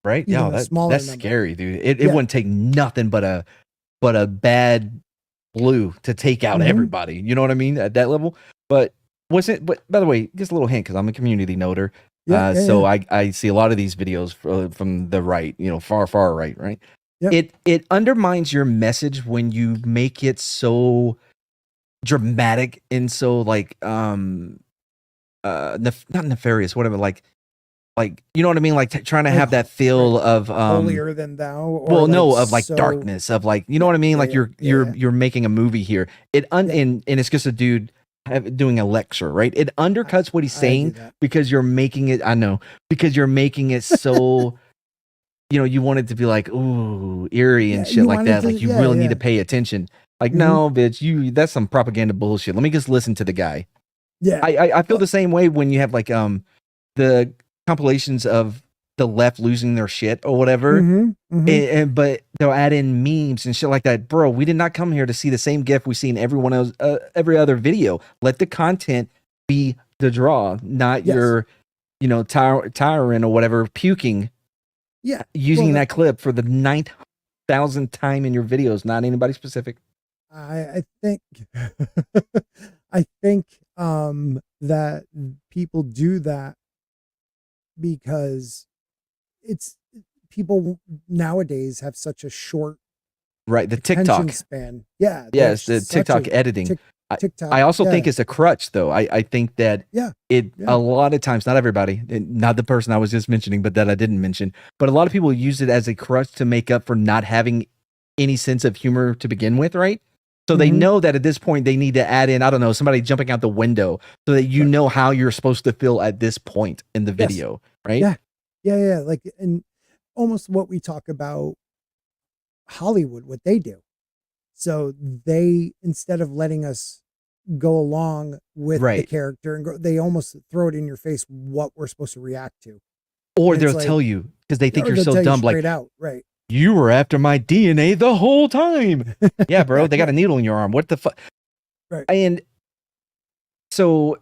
right, even yeah, a smaller that's number. scary, dude. It Yeah. wouldn't take nothing but a bad flu to take out Mhm. everybody. You know what I mean at that level. But wasn't. But by the way, just a little hint because I'm a community noter. So I see a lot of these videos from the right, far right, right? Yep. It undermines your message when you make it so dramatic and so like not nefarious, whatever, like you know what I mean, like trying to Like, have that feel of holier than thou. Or well, no, like of like so- darkness, of like, you know what I mean, like yeah, you're making a movie here. And it's just a dude doing a lecture, right? It undercuts what he's I do saying that. because you're making it. I know, because you're making it so. You want it to be like, ooh, eerie and Yeah, shit you like want it that. to- Like you yeah, really need yeah. to pay attention. Like, Mhm. no, bitch, that's some propaganda bullshit. Let me just listen to the guy. Yeah. I feel the same way when you have like the compilations of the left losing their shit or whatever. Mhm, mhm. But they'll add in memes and shit like that. Bro, we did not come here to see the same gif we see in everyone else, every other video. Let the content be the draw, not Yes. your, tyrant or whatever puking, Yeah. using Well, that clip for the 9,000th time in your videos, not anybody specific. I think I think that people do that because it's people nowadays have such a short Right. The attention TikTok. span. Yeah. Yes, the there's such TikTok a editing. TikTok. I also yeah. think it's a crutch, though. I think that Yeah. it Yeah. a lot of times, not everybody, not the person I was just mentioning, but that I didn't mention, but a lot of people use it as a crutch to make up for not having any sense of humor to begin with, right? So they Mhm. know that at this point they need to add in, I don't know, somebody jumping out the window so that you know how you're supposed to feel at this point in the Yes. video, right? Yeah. Yeah. Like, and almost what we talk about Hollywood, what they do. So they, instead of letting us go along with the Right. character and go, they almost throw it in your face what we're supposed to react to. Or And they'll it's like- tell you because they think Or you're they'll so tell you dumb, like, straight out, right? you were after my DNA the whole time. Yeah, bro, they got a needle in your arm. What the fuck? Right. And so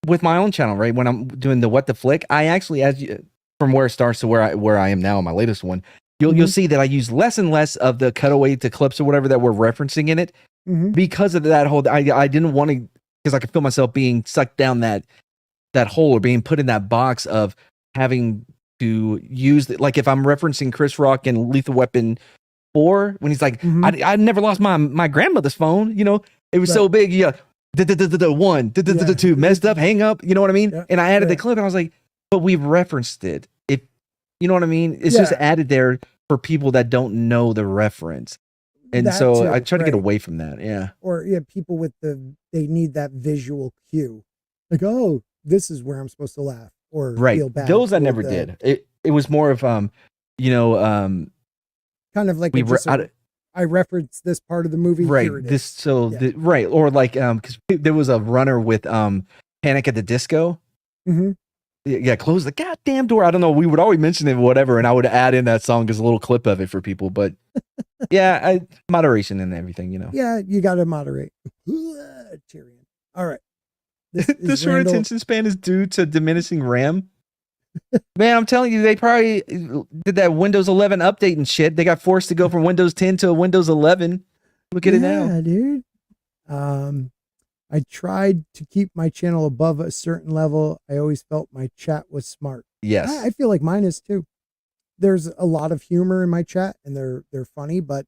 with my own channel, right, when I'm doing the What the Flick, I actually, from where it starts to where I am now on my latest one, you'll Mhm. see that I use less and less of the cutaway to clips or whatever that we're referencing in it Mhm. because of that whole. I didn't want to, because I could feel myself being sucked down that hole or being put in that box of having to use like if I'm referencing Chris Rock and Lethal Weapon 4 when he's like, Mhm. I never lost my grandmother's phone, it was so big, yeah. One, Yeah. two, messed up, hang up, you know what I mean? Yeah. And I added the Yeah. clip and I was like, but we've referenced it. If you know what I mean? It's just Yeah. added there for people that don't know the reference. And That so too, I try to get right. away from that. Yeah. Or people with they need that visual cue. Like, oh, this is where I'm supposed to laugh or Right. feel bad. Those I or never did. It was more of kind of like I referenced this part of the movie. right. Here it This is. so Yeah. right. Or like because there was a runner with Panic at the Disco. Mhm. Yeah, close the goddamn door. I don't know. We would always mention it, whatever, and I would add in that song as a little clip of it for people. But yeah, moderation and everything, Yeah, you got to moderate. Tyrion. All right. This The is short Randall. attention span is due to diminishing RAM. Man, I'm telling you, they probably did that Windows 11 update and shit. They got forced to go from Windows 10 to Windows 11. Look at it now. Yeah, dude. I tried to keep my channel above a certain level. I always felt my chat was smart. Yes. I feel like mine is too. There's a lot of humor in my chat and they're funny, but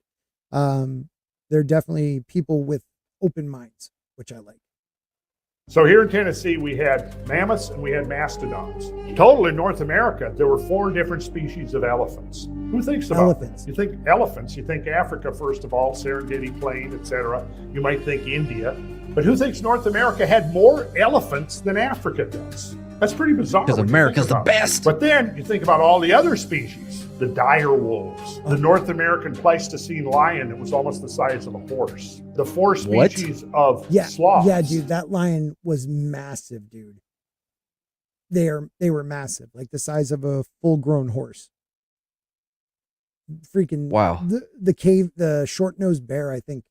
they're definitely people with open minds, which I like. So here in Tennessee, we had mammoths and we had mastodons. Total in North America, there were 4 different species of elephants. Who thinks about Elephants. that? You think elephants, you think Africa, first of all, Serengeti Plain, etc. You might think India. But who thinks North America had more elephants than Africa does? That's pretty bizarre. Because when you America's think the about it. best. But then you think about all the other species. the dire wolves, the North American Pleistocene lion that was almost the size of a horse, the 4 species of sloths. Yeah, dude, that lion was massive, dude. They were massive, like the size of a full-grown horse. Freaking Wow. The short-nosed bear, I think,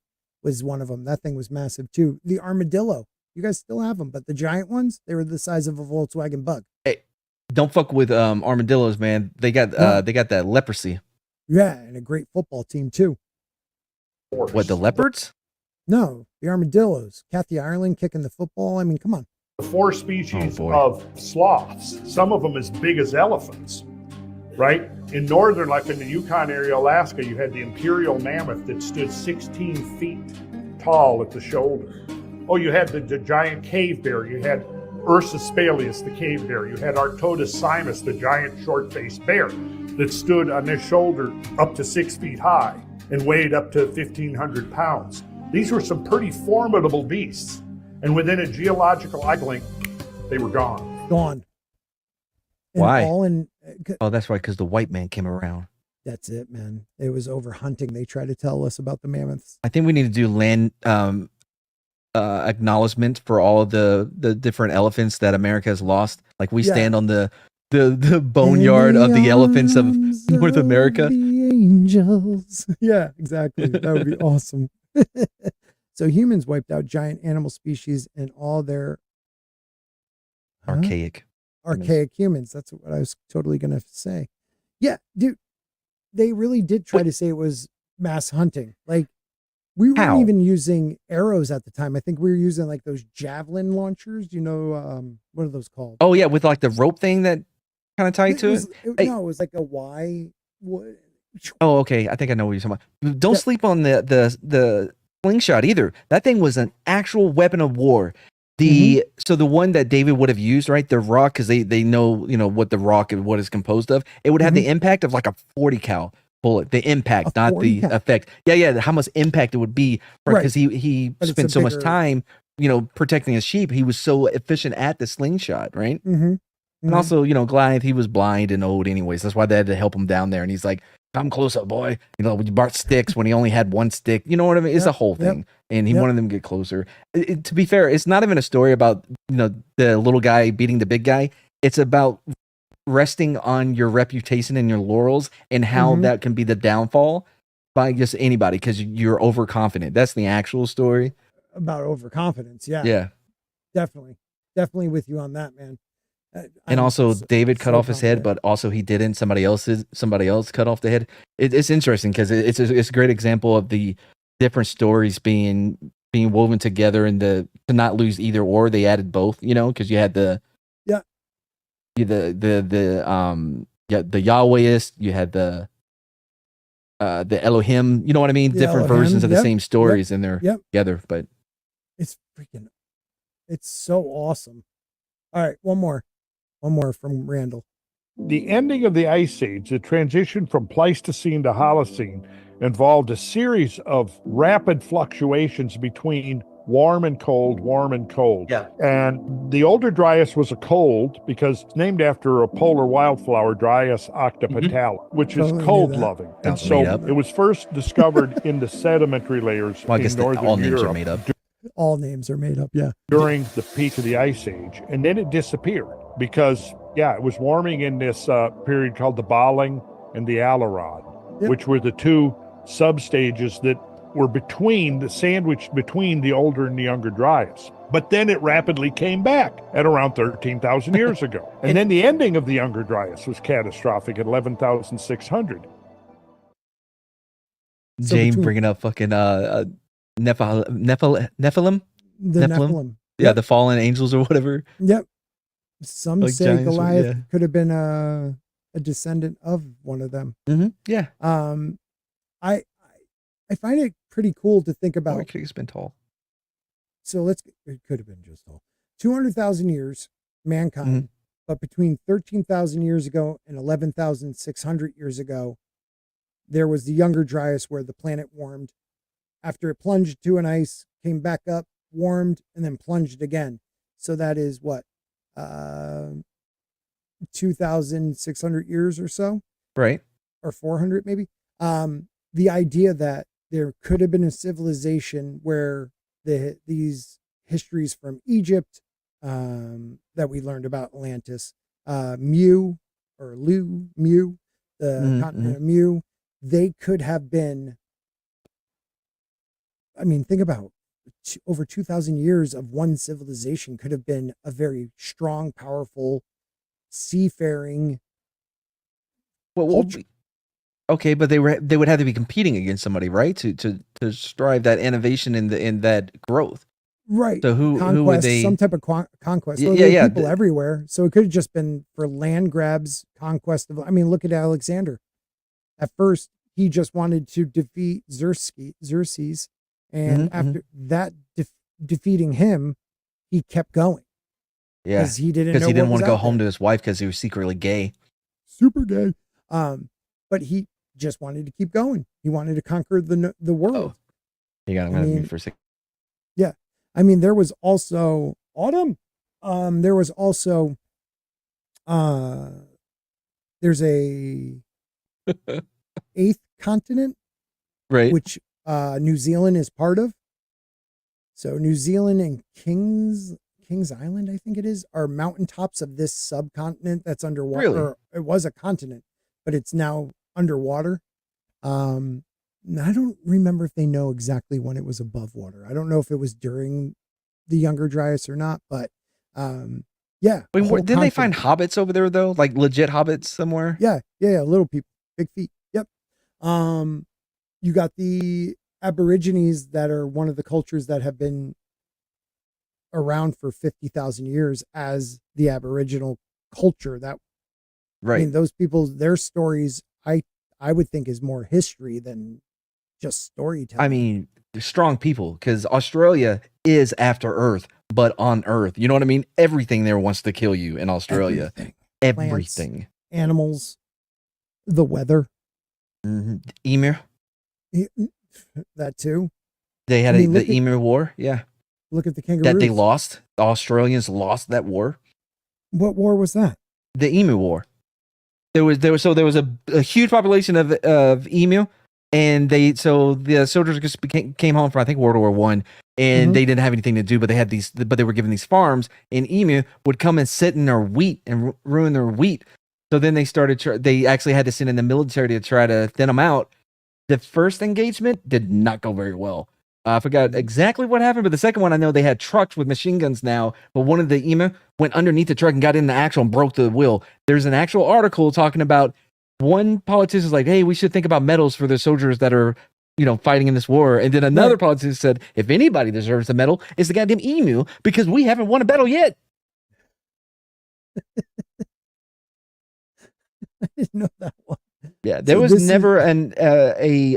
was one of them. That thing was massive too. The armadillo, you guys still have them, but the giant ones, they were the size of a Volkswagen Bug. Hey, don't fuck with armadillos, man. They got that leprosy. Yeah, and a great football team too. What, the leopards? No, the armadillos. Kathy Ireland kicking the football. I mean, come on. The 4 species of sloths, some of them as big as elephants, right? In northern, like in the Yukon area, Alaska, you had the imperial mammoth that stood 16 feet tall at the shoulder. Oh, you had the giant cave bear. You had Ursus spalius, the cave bear. You had Arctodus simus, the giant short-faced bear that stood on their shoulder up to 6 feet high and weighed up to 1,500 pounds. These were some pretty formidable beasts. And within a geological eye blink, they were gone. Gone. And Why? Oh, that's right, because the white man came around. That's it, man. It was over hunting. They try to tell us about the mammoths. I think we need to do land acknowledgement for all of the different elephants that America has lost. Like we stand on the boneyard of the elephants of North America. The angels. Yeah, exactly. That would be awesome. So humans wiped out giant animal species and all their archaic humans. That's what I was totally going to say. Yeah, dude, they really did try to say it was mass hunting. Like we weren't even using arrows at the time. I think we were using like those javelin launchers, what are those called? Oh yeah, with like the rope thing that kind of tied to it. No, it was like a Y. Oh, okay. I think I know what you're talking about. Don't sleep on the slingshot either. That thing was an actual weapon of war. So the one that David would have used, right? The rock, because they know what the rock and what it's composed of. It would have the impact of like a 40 cal bullet. The impact, not the effect. Yeah. How much impact it would be, because he spent so much time, protecting his sheep. He was so efficient at the slingshot, right? And also, Goliath, he was blind and old anyways. That's why they had to help him down there. And he's like, come closer, boy. When you brought sticks when he only had one stick. You know what I mean? It's a whole thing. And he wanted them to get closer. To be fair, it's not even a story about, the little guy beating the big guy. It's about resting on your reputation and your laurels and how that can be the downfall by just anybody because you're overconfident. That's the actual story. About overconfidence. Yeah. Yeah. Definitely with you on that, man. And also David cut off his head, but also he didn't. Somebody else cut off the head. It's interesting because it's a great example of the different stories being woven together and to not lose either or. They added both, because you had the Yahwehist, you had the Elohim. You know what I mean? Different Elohim, versions of the same stories, and they're together. But it's so awesome. All right, one more from Randall. The ending of the Ice Age, the transition from Pleistocene to Holocene, involved a series of rapid fluctuations between warm and cold. Yeah. And the older Dryas was a cold because it's named after a polar wildflower, Dryas octopetala, which is cold-loving. And so it was first discovered in the sedimentary layers in northern all names Europe. are made up. All names are made up, yeah. During the peak of the Ice Age. And then it disappeared because, it was warming in this period called the Balling and the Alarod, which were the two substages that were sandwiched between the older and the younger Dryas. But then it rapidly came back at around 13,000 years ago. And then the ending of the younger Dryas was catastrophic at 11,600. James bringing up fucking Nephilim? The Nephilim. Yeah, the fallen angels or whatever. Yep. Some Like say giants, Goliath could have been a descendant of one of them. Yeah. I find it pretty cool to think about. Or it could have been tall. So it could have been just tall. 200,000 years, mankind, but between 13,000 years ago and 11,600 years ago, there was the younger Dryas where the planet warmed. After it plunged to an ice, came back up, warmed, and then plunged again. So that is what? 2,600 years or so? Right. or 400 maybe. The idea that there could have been a civilization where these histories from Egypt that we learned about Atlantis, Mu or Mu, the continent of Mu, they could have been. I mean, think about over 2,000 years of one civilization could have been a very strong, powerful, seafaring. Well, okay, but they would have to be competing against somebody, right? To strive that innovation in that growth. Right. So who would they? Some type of conquest. Yeah, Well, there were yeah. people everywhere, so it could have just been for land grabs, conquest of. I mean, look at Alexander. At first, he just wanted to defeat Xerxes, and after that defeating him, he kept going. Yeah, because he didn't want to go home to his wife because he was secretly gay. Super gay. But he just wanted to keep going. He wanted to conquer the world. Oh, you got to mute for a second. Yeah, I mean, there was also Autumn. There was also there's a eighth continent, right? Which New Zealand is part of. So New Zealand and Kings Island, I think it is, are mountaintops of this subcontinent that's underwater. Really? Or it was a continent, but it's now underwater. I don't remember if they know exactly when it was above water. I don't know if it was during the Younger Dryas or not, but yeah. Wait, didn't they find hobbits over there though? Like legit hobbits somewhere? Yeah, little people, big feet. Yep. You got the Aborigines that are one of the cultures that have been around for 50,000 years as the Aboriginal culture. That, right. I mean, those people, their stories, I would think is more history than just storytelling. I mean, they're strong people because Australia is after Earth, but on Earth. You know what I mean? Everything there wants to kill you in Australia. Everything. Plants, animals, the weather. Emir. That too. They had the Emir War. Yeah. Look at the kangaroos. That they lost. The Australians lost that war. What war was that? The Emu War. There was a huge population of emu, and the soldiers just came home from I think World War I, and they didn't have anything to do, but they were given these farms, and emu would come and sit in their wheat and ruin their wheat. So then they actually had to send in the military to try to thin them out. The first engagement did not go very well. I forgot exactly what happened, but the second one I know they had trucks with machine guns now, but one of the emu went underneath the truck and got in the axle and broke the wheel. There's an actual article talking about one politician's like, hey, we should think about medals for the soldiers that are, fighting in this war. And then another politician said, if anybody deserves a medal, it's the goddamn emu because we haven't won a battle yet. I didn't know that one. Yeah, there was never an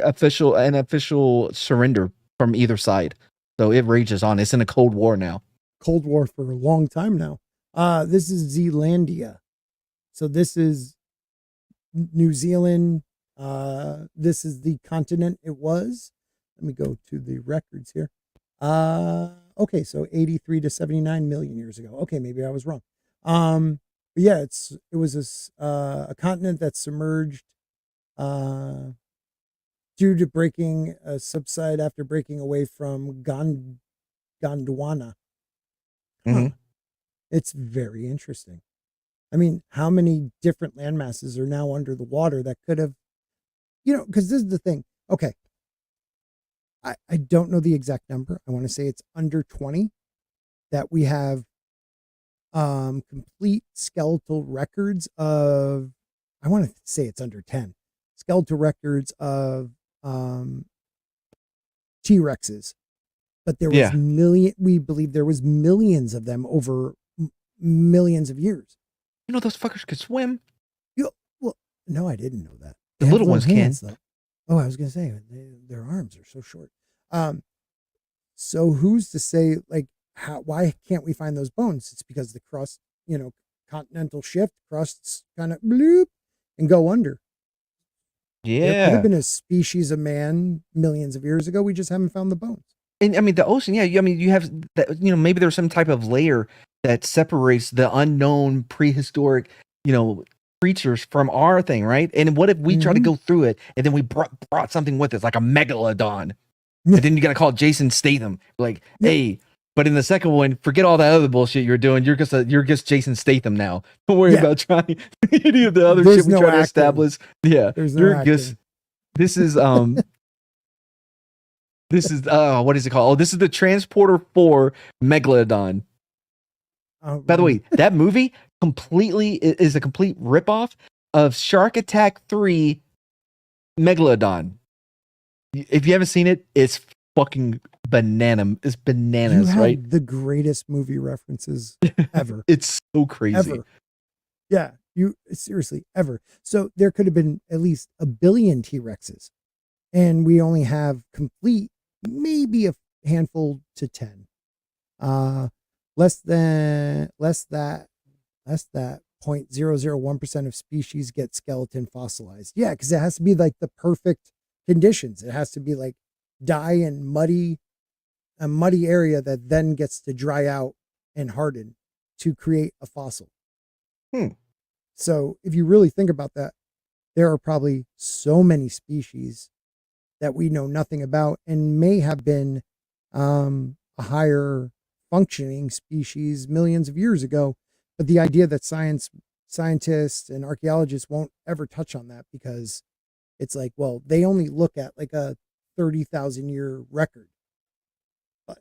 official surrender from either side. So it rages on. It's in a Cold War now. Cold War for a long time now. This is Zealandia. So this is New Zealand. This is the continent it was. Let me go to the records here. Okay, so 83 to 79 million years ago. Okay, maybe I was wrong. But yeah, it was a continent that submerged due to breaking subside after breaking away from Gondwana. It's very interesting. I mean, how many different land masses are now under the water that could have, because this is the thing. Okay. I don't know the exact number. I want to say it's under 20 that we have complete skeletal records of, I want to say it's under 10 skeletal records of T-Rexes, but there was we believe there was millions of them over millions of years. Those fuckers could swim. Well, no, I didn't know that. The little ones can. Though. Oh, I was going to say their arms are so short. So who's to say, like, why can't we find those bones? It's because the crust, continental shift, crusts kind of bloop and go under. Yeah. There could have been a species of man millions of years ago. We just haven't found the bones. And I mean, the ocean, yeah. I mean, you have that, maybe there's some type of layer that separates the unknown prehistoric, creatures from our thing, right? And what if we try to go through it and then we brought something with us, like a megalodon? And then you got to call Jason Statham, like, hey. But in the second one, forget all that other bullshit you're doing. You're just Jason Statham now. Don't worry about trying any of the other shit we try to establish. Yeah, you're just. This is This is what is it called? Oh, this is the Transporter 4 Megalodon. By the way, that movie completely is a complete ripoff of Shark Attack 3 Megalodon. If you haven't seen it, it's fucking It's bananas, right? The greatest movie references ever. It's so crazy. Ever. Yeah, seriously, ever. So there could have been at least a billion T-Rexes, and we only have complete maybe a handful to 10. Less that 0.001% of species get skeleton fossilized. Yeah, because it has to be like the perfect conditions. It has to be like die in a muddy area that then gets to dry out and harden to create a fossil. So if you really think about that, there are probably so many species that we know nothing about and may have been a higher functioning species millions of years ago. But the idea that scientists and archaeologists won't ever touch on that because it's like, well, they only look at like a 30,000 year record. But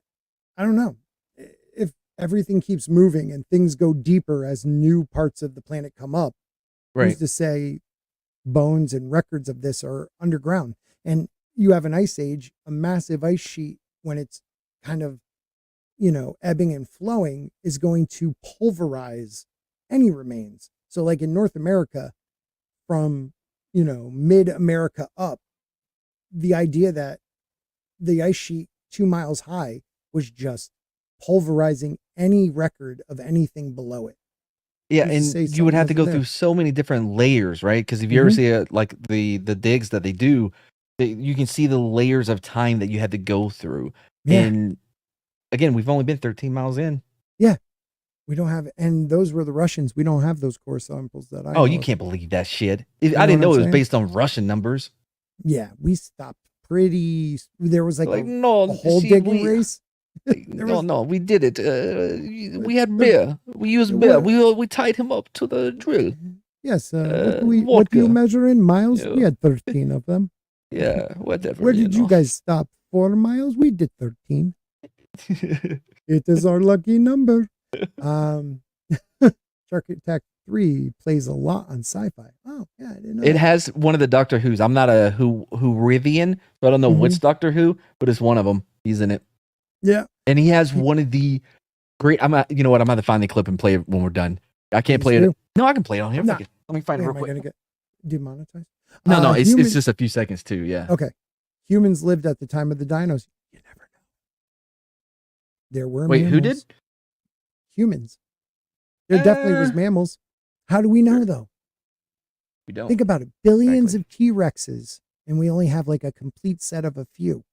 I don't know. If everything keeps moving and things go deeper as new parts of the planet come up, who's to say bones and records of this are underground? And you have an ice age, a massive ice sheet, when it's kind of, ebbing and flowing, is going to pulverize any remains. So like in North America, from, mid-America up, the idea that the ice sheet 2 miles high was just pulverizing any record of anything below it. Yeah, and you would have to go through so many different layers, right? Because if you ever see like the digs that they do, you can see the layers of time that you had to go through. Yeah. And again, we've only been 13 miles in. Yeah. We don't have, and those were the Russians. We don't have those core samples that I know. Oh, you can't believe that shit. I didn't know it was based on Russian numbers. Yeah, we stopped there was like a hole digging race. No, we did it. We had beer. We used beer. We tied him up to the drill. Yes. What do you measure in miles? Yeah. We had 13 of them. Yeah, whatever. Where did you guys stop? 4 miles? We did 13. It is our lucky number. Shark Attack 3 plays a lot on sci-fi. Oh, yeah, I didn't know. It has one of the Doctor Who's. I'm not a Who-Rivian, so I don't know which Doctor Who, but it's one of them. He's in it. Yeah. And he has one of the great. You know what? I'm going to find the clip and play it when we're done. I can't play it. No, I can play it on here. Let me find it real quick. Am I going to get demonetized? No, it's just a few seconds too. Yeah. Okay. Humans lived at the time of the dinos. You never know. There were mammals. Who did? Humans. There definitely was mammals. How do we know though? We don't. Think about it. Billions of T-Rexes, and we only have like a complete set of a few.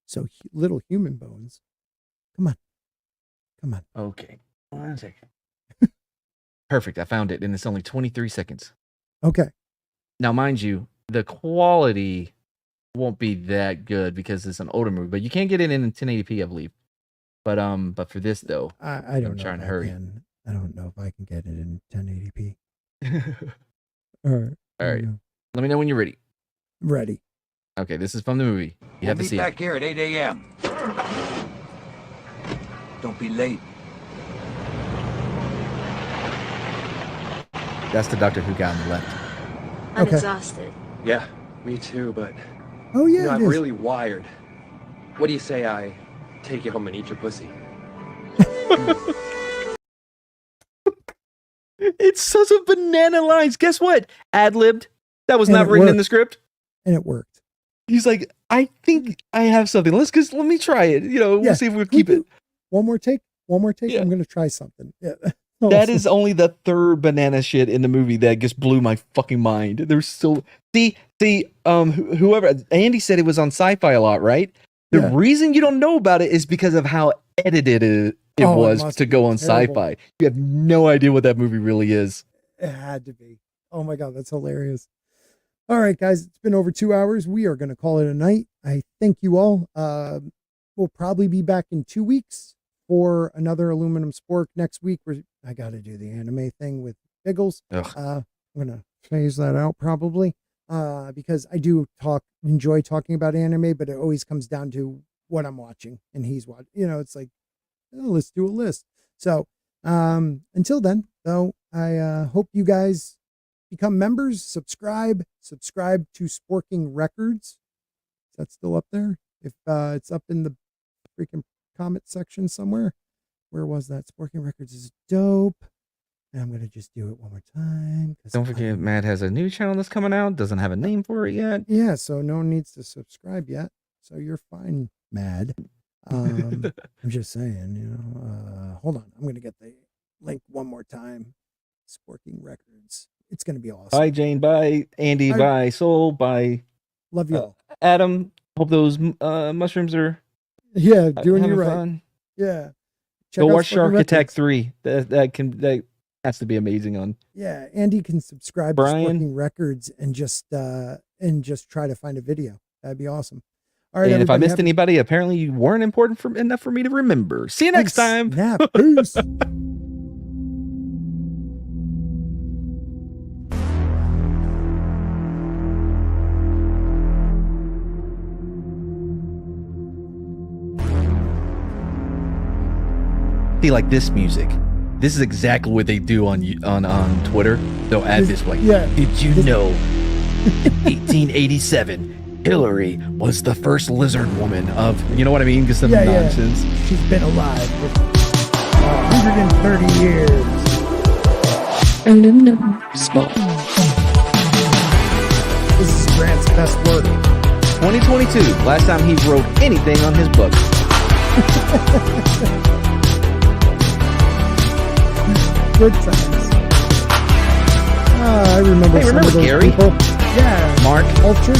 So little human bones. Come on. Okay. 1 second. Perfect. I found it, and it's only 23 seconds. Okay. Now, mind you, the quality won't be that good because it's an older movie, but you can get it in 1080p, I believe. But for this though, I don't know. Trying to hurry. I don't know if I can get it in 1080p. All right. Let me know when you're ready. Ready. Okay, this is from the movie. You have to see back here at 8 a.m. Don't be late. That's the Doctor Who guy on the left. I'm exhausted. Yeah, me too, but oh yeah, I'm really wired. What do you say I take you home and eat your pussy? It's such a banana lines. Guess what? Ad-libbed. That was not written in the script. And it worked. He's like, I think I have something. Let me try it. We'll see if we'll keep it. One more take. Yeah. I'm going to try something. Yeah. That is only the third banana shit in the movie that just blew my fucking mind. There's still whoever Andy said it was on Sci-Fi a lot, right? The reason you don't know about it is because of how edited it was to go on Sci-Fi. You have no idea what that movie really is. It had to be. Oh my God, that's hilarious. All right, guys, it's been over 2 hours. We are going to call it a night. I thank you all. We'll probably be back in 2 weeks for another Aluminum Spork. Next week, I got to do the anime thing with Biggles. I'm going to phase that out probably because I do enjoy talking about anime, but it always comes down to what I'm watching and he's watching. You know, it's like, let's do a list. So until then, though, I hope you guys become members, subscribe to Sporking Records. Is that still up there? If it's up in the freaking comment section somewhere. Where was that? Sporking Records is dope. And I'm going to just do it one more time. Don't forget, Matt has a new channel that's coming out. Doesn't have a name for it yet. Yeah, so no one needs to subscribe yet. So you're fine, Mad. I'm just saying, you know. Hold on. I'm going to get the link one more time. Sporking Records. It's going to be awesome. Bye, Jane. Bye, Andy. Bye, Soul. Bye. Love you all. Adam, hope those mushrooms are doing you right. fun. Yeah. Go watch Shark Attack 3. That has to be amazing on. Yeah, Andy can subscribe to Sporking Records and just try to find a video. That'd be awesome. All right, and if I missed anybody, apparently you weren't important enough for me to remember. See you next time. Peace. See, like this music. This is exactly what they do on Twitter. They'll add this like, did you know in 1887 Hillary was the first lizard woman of, you know what I mean? Just some nonsense. Yeah. She's been alive for 130 years. Aluminum Spork. This is Grant's best work. 2022, last time he wrote anything on his book. Good times. I remember some of those Gary? people. Yeah. Mark. Ultra.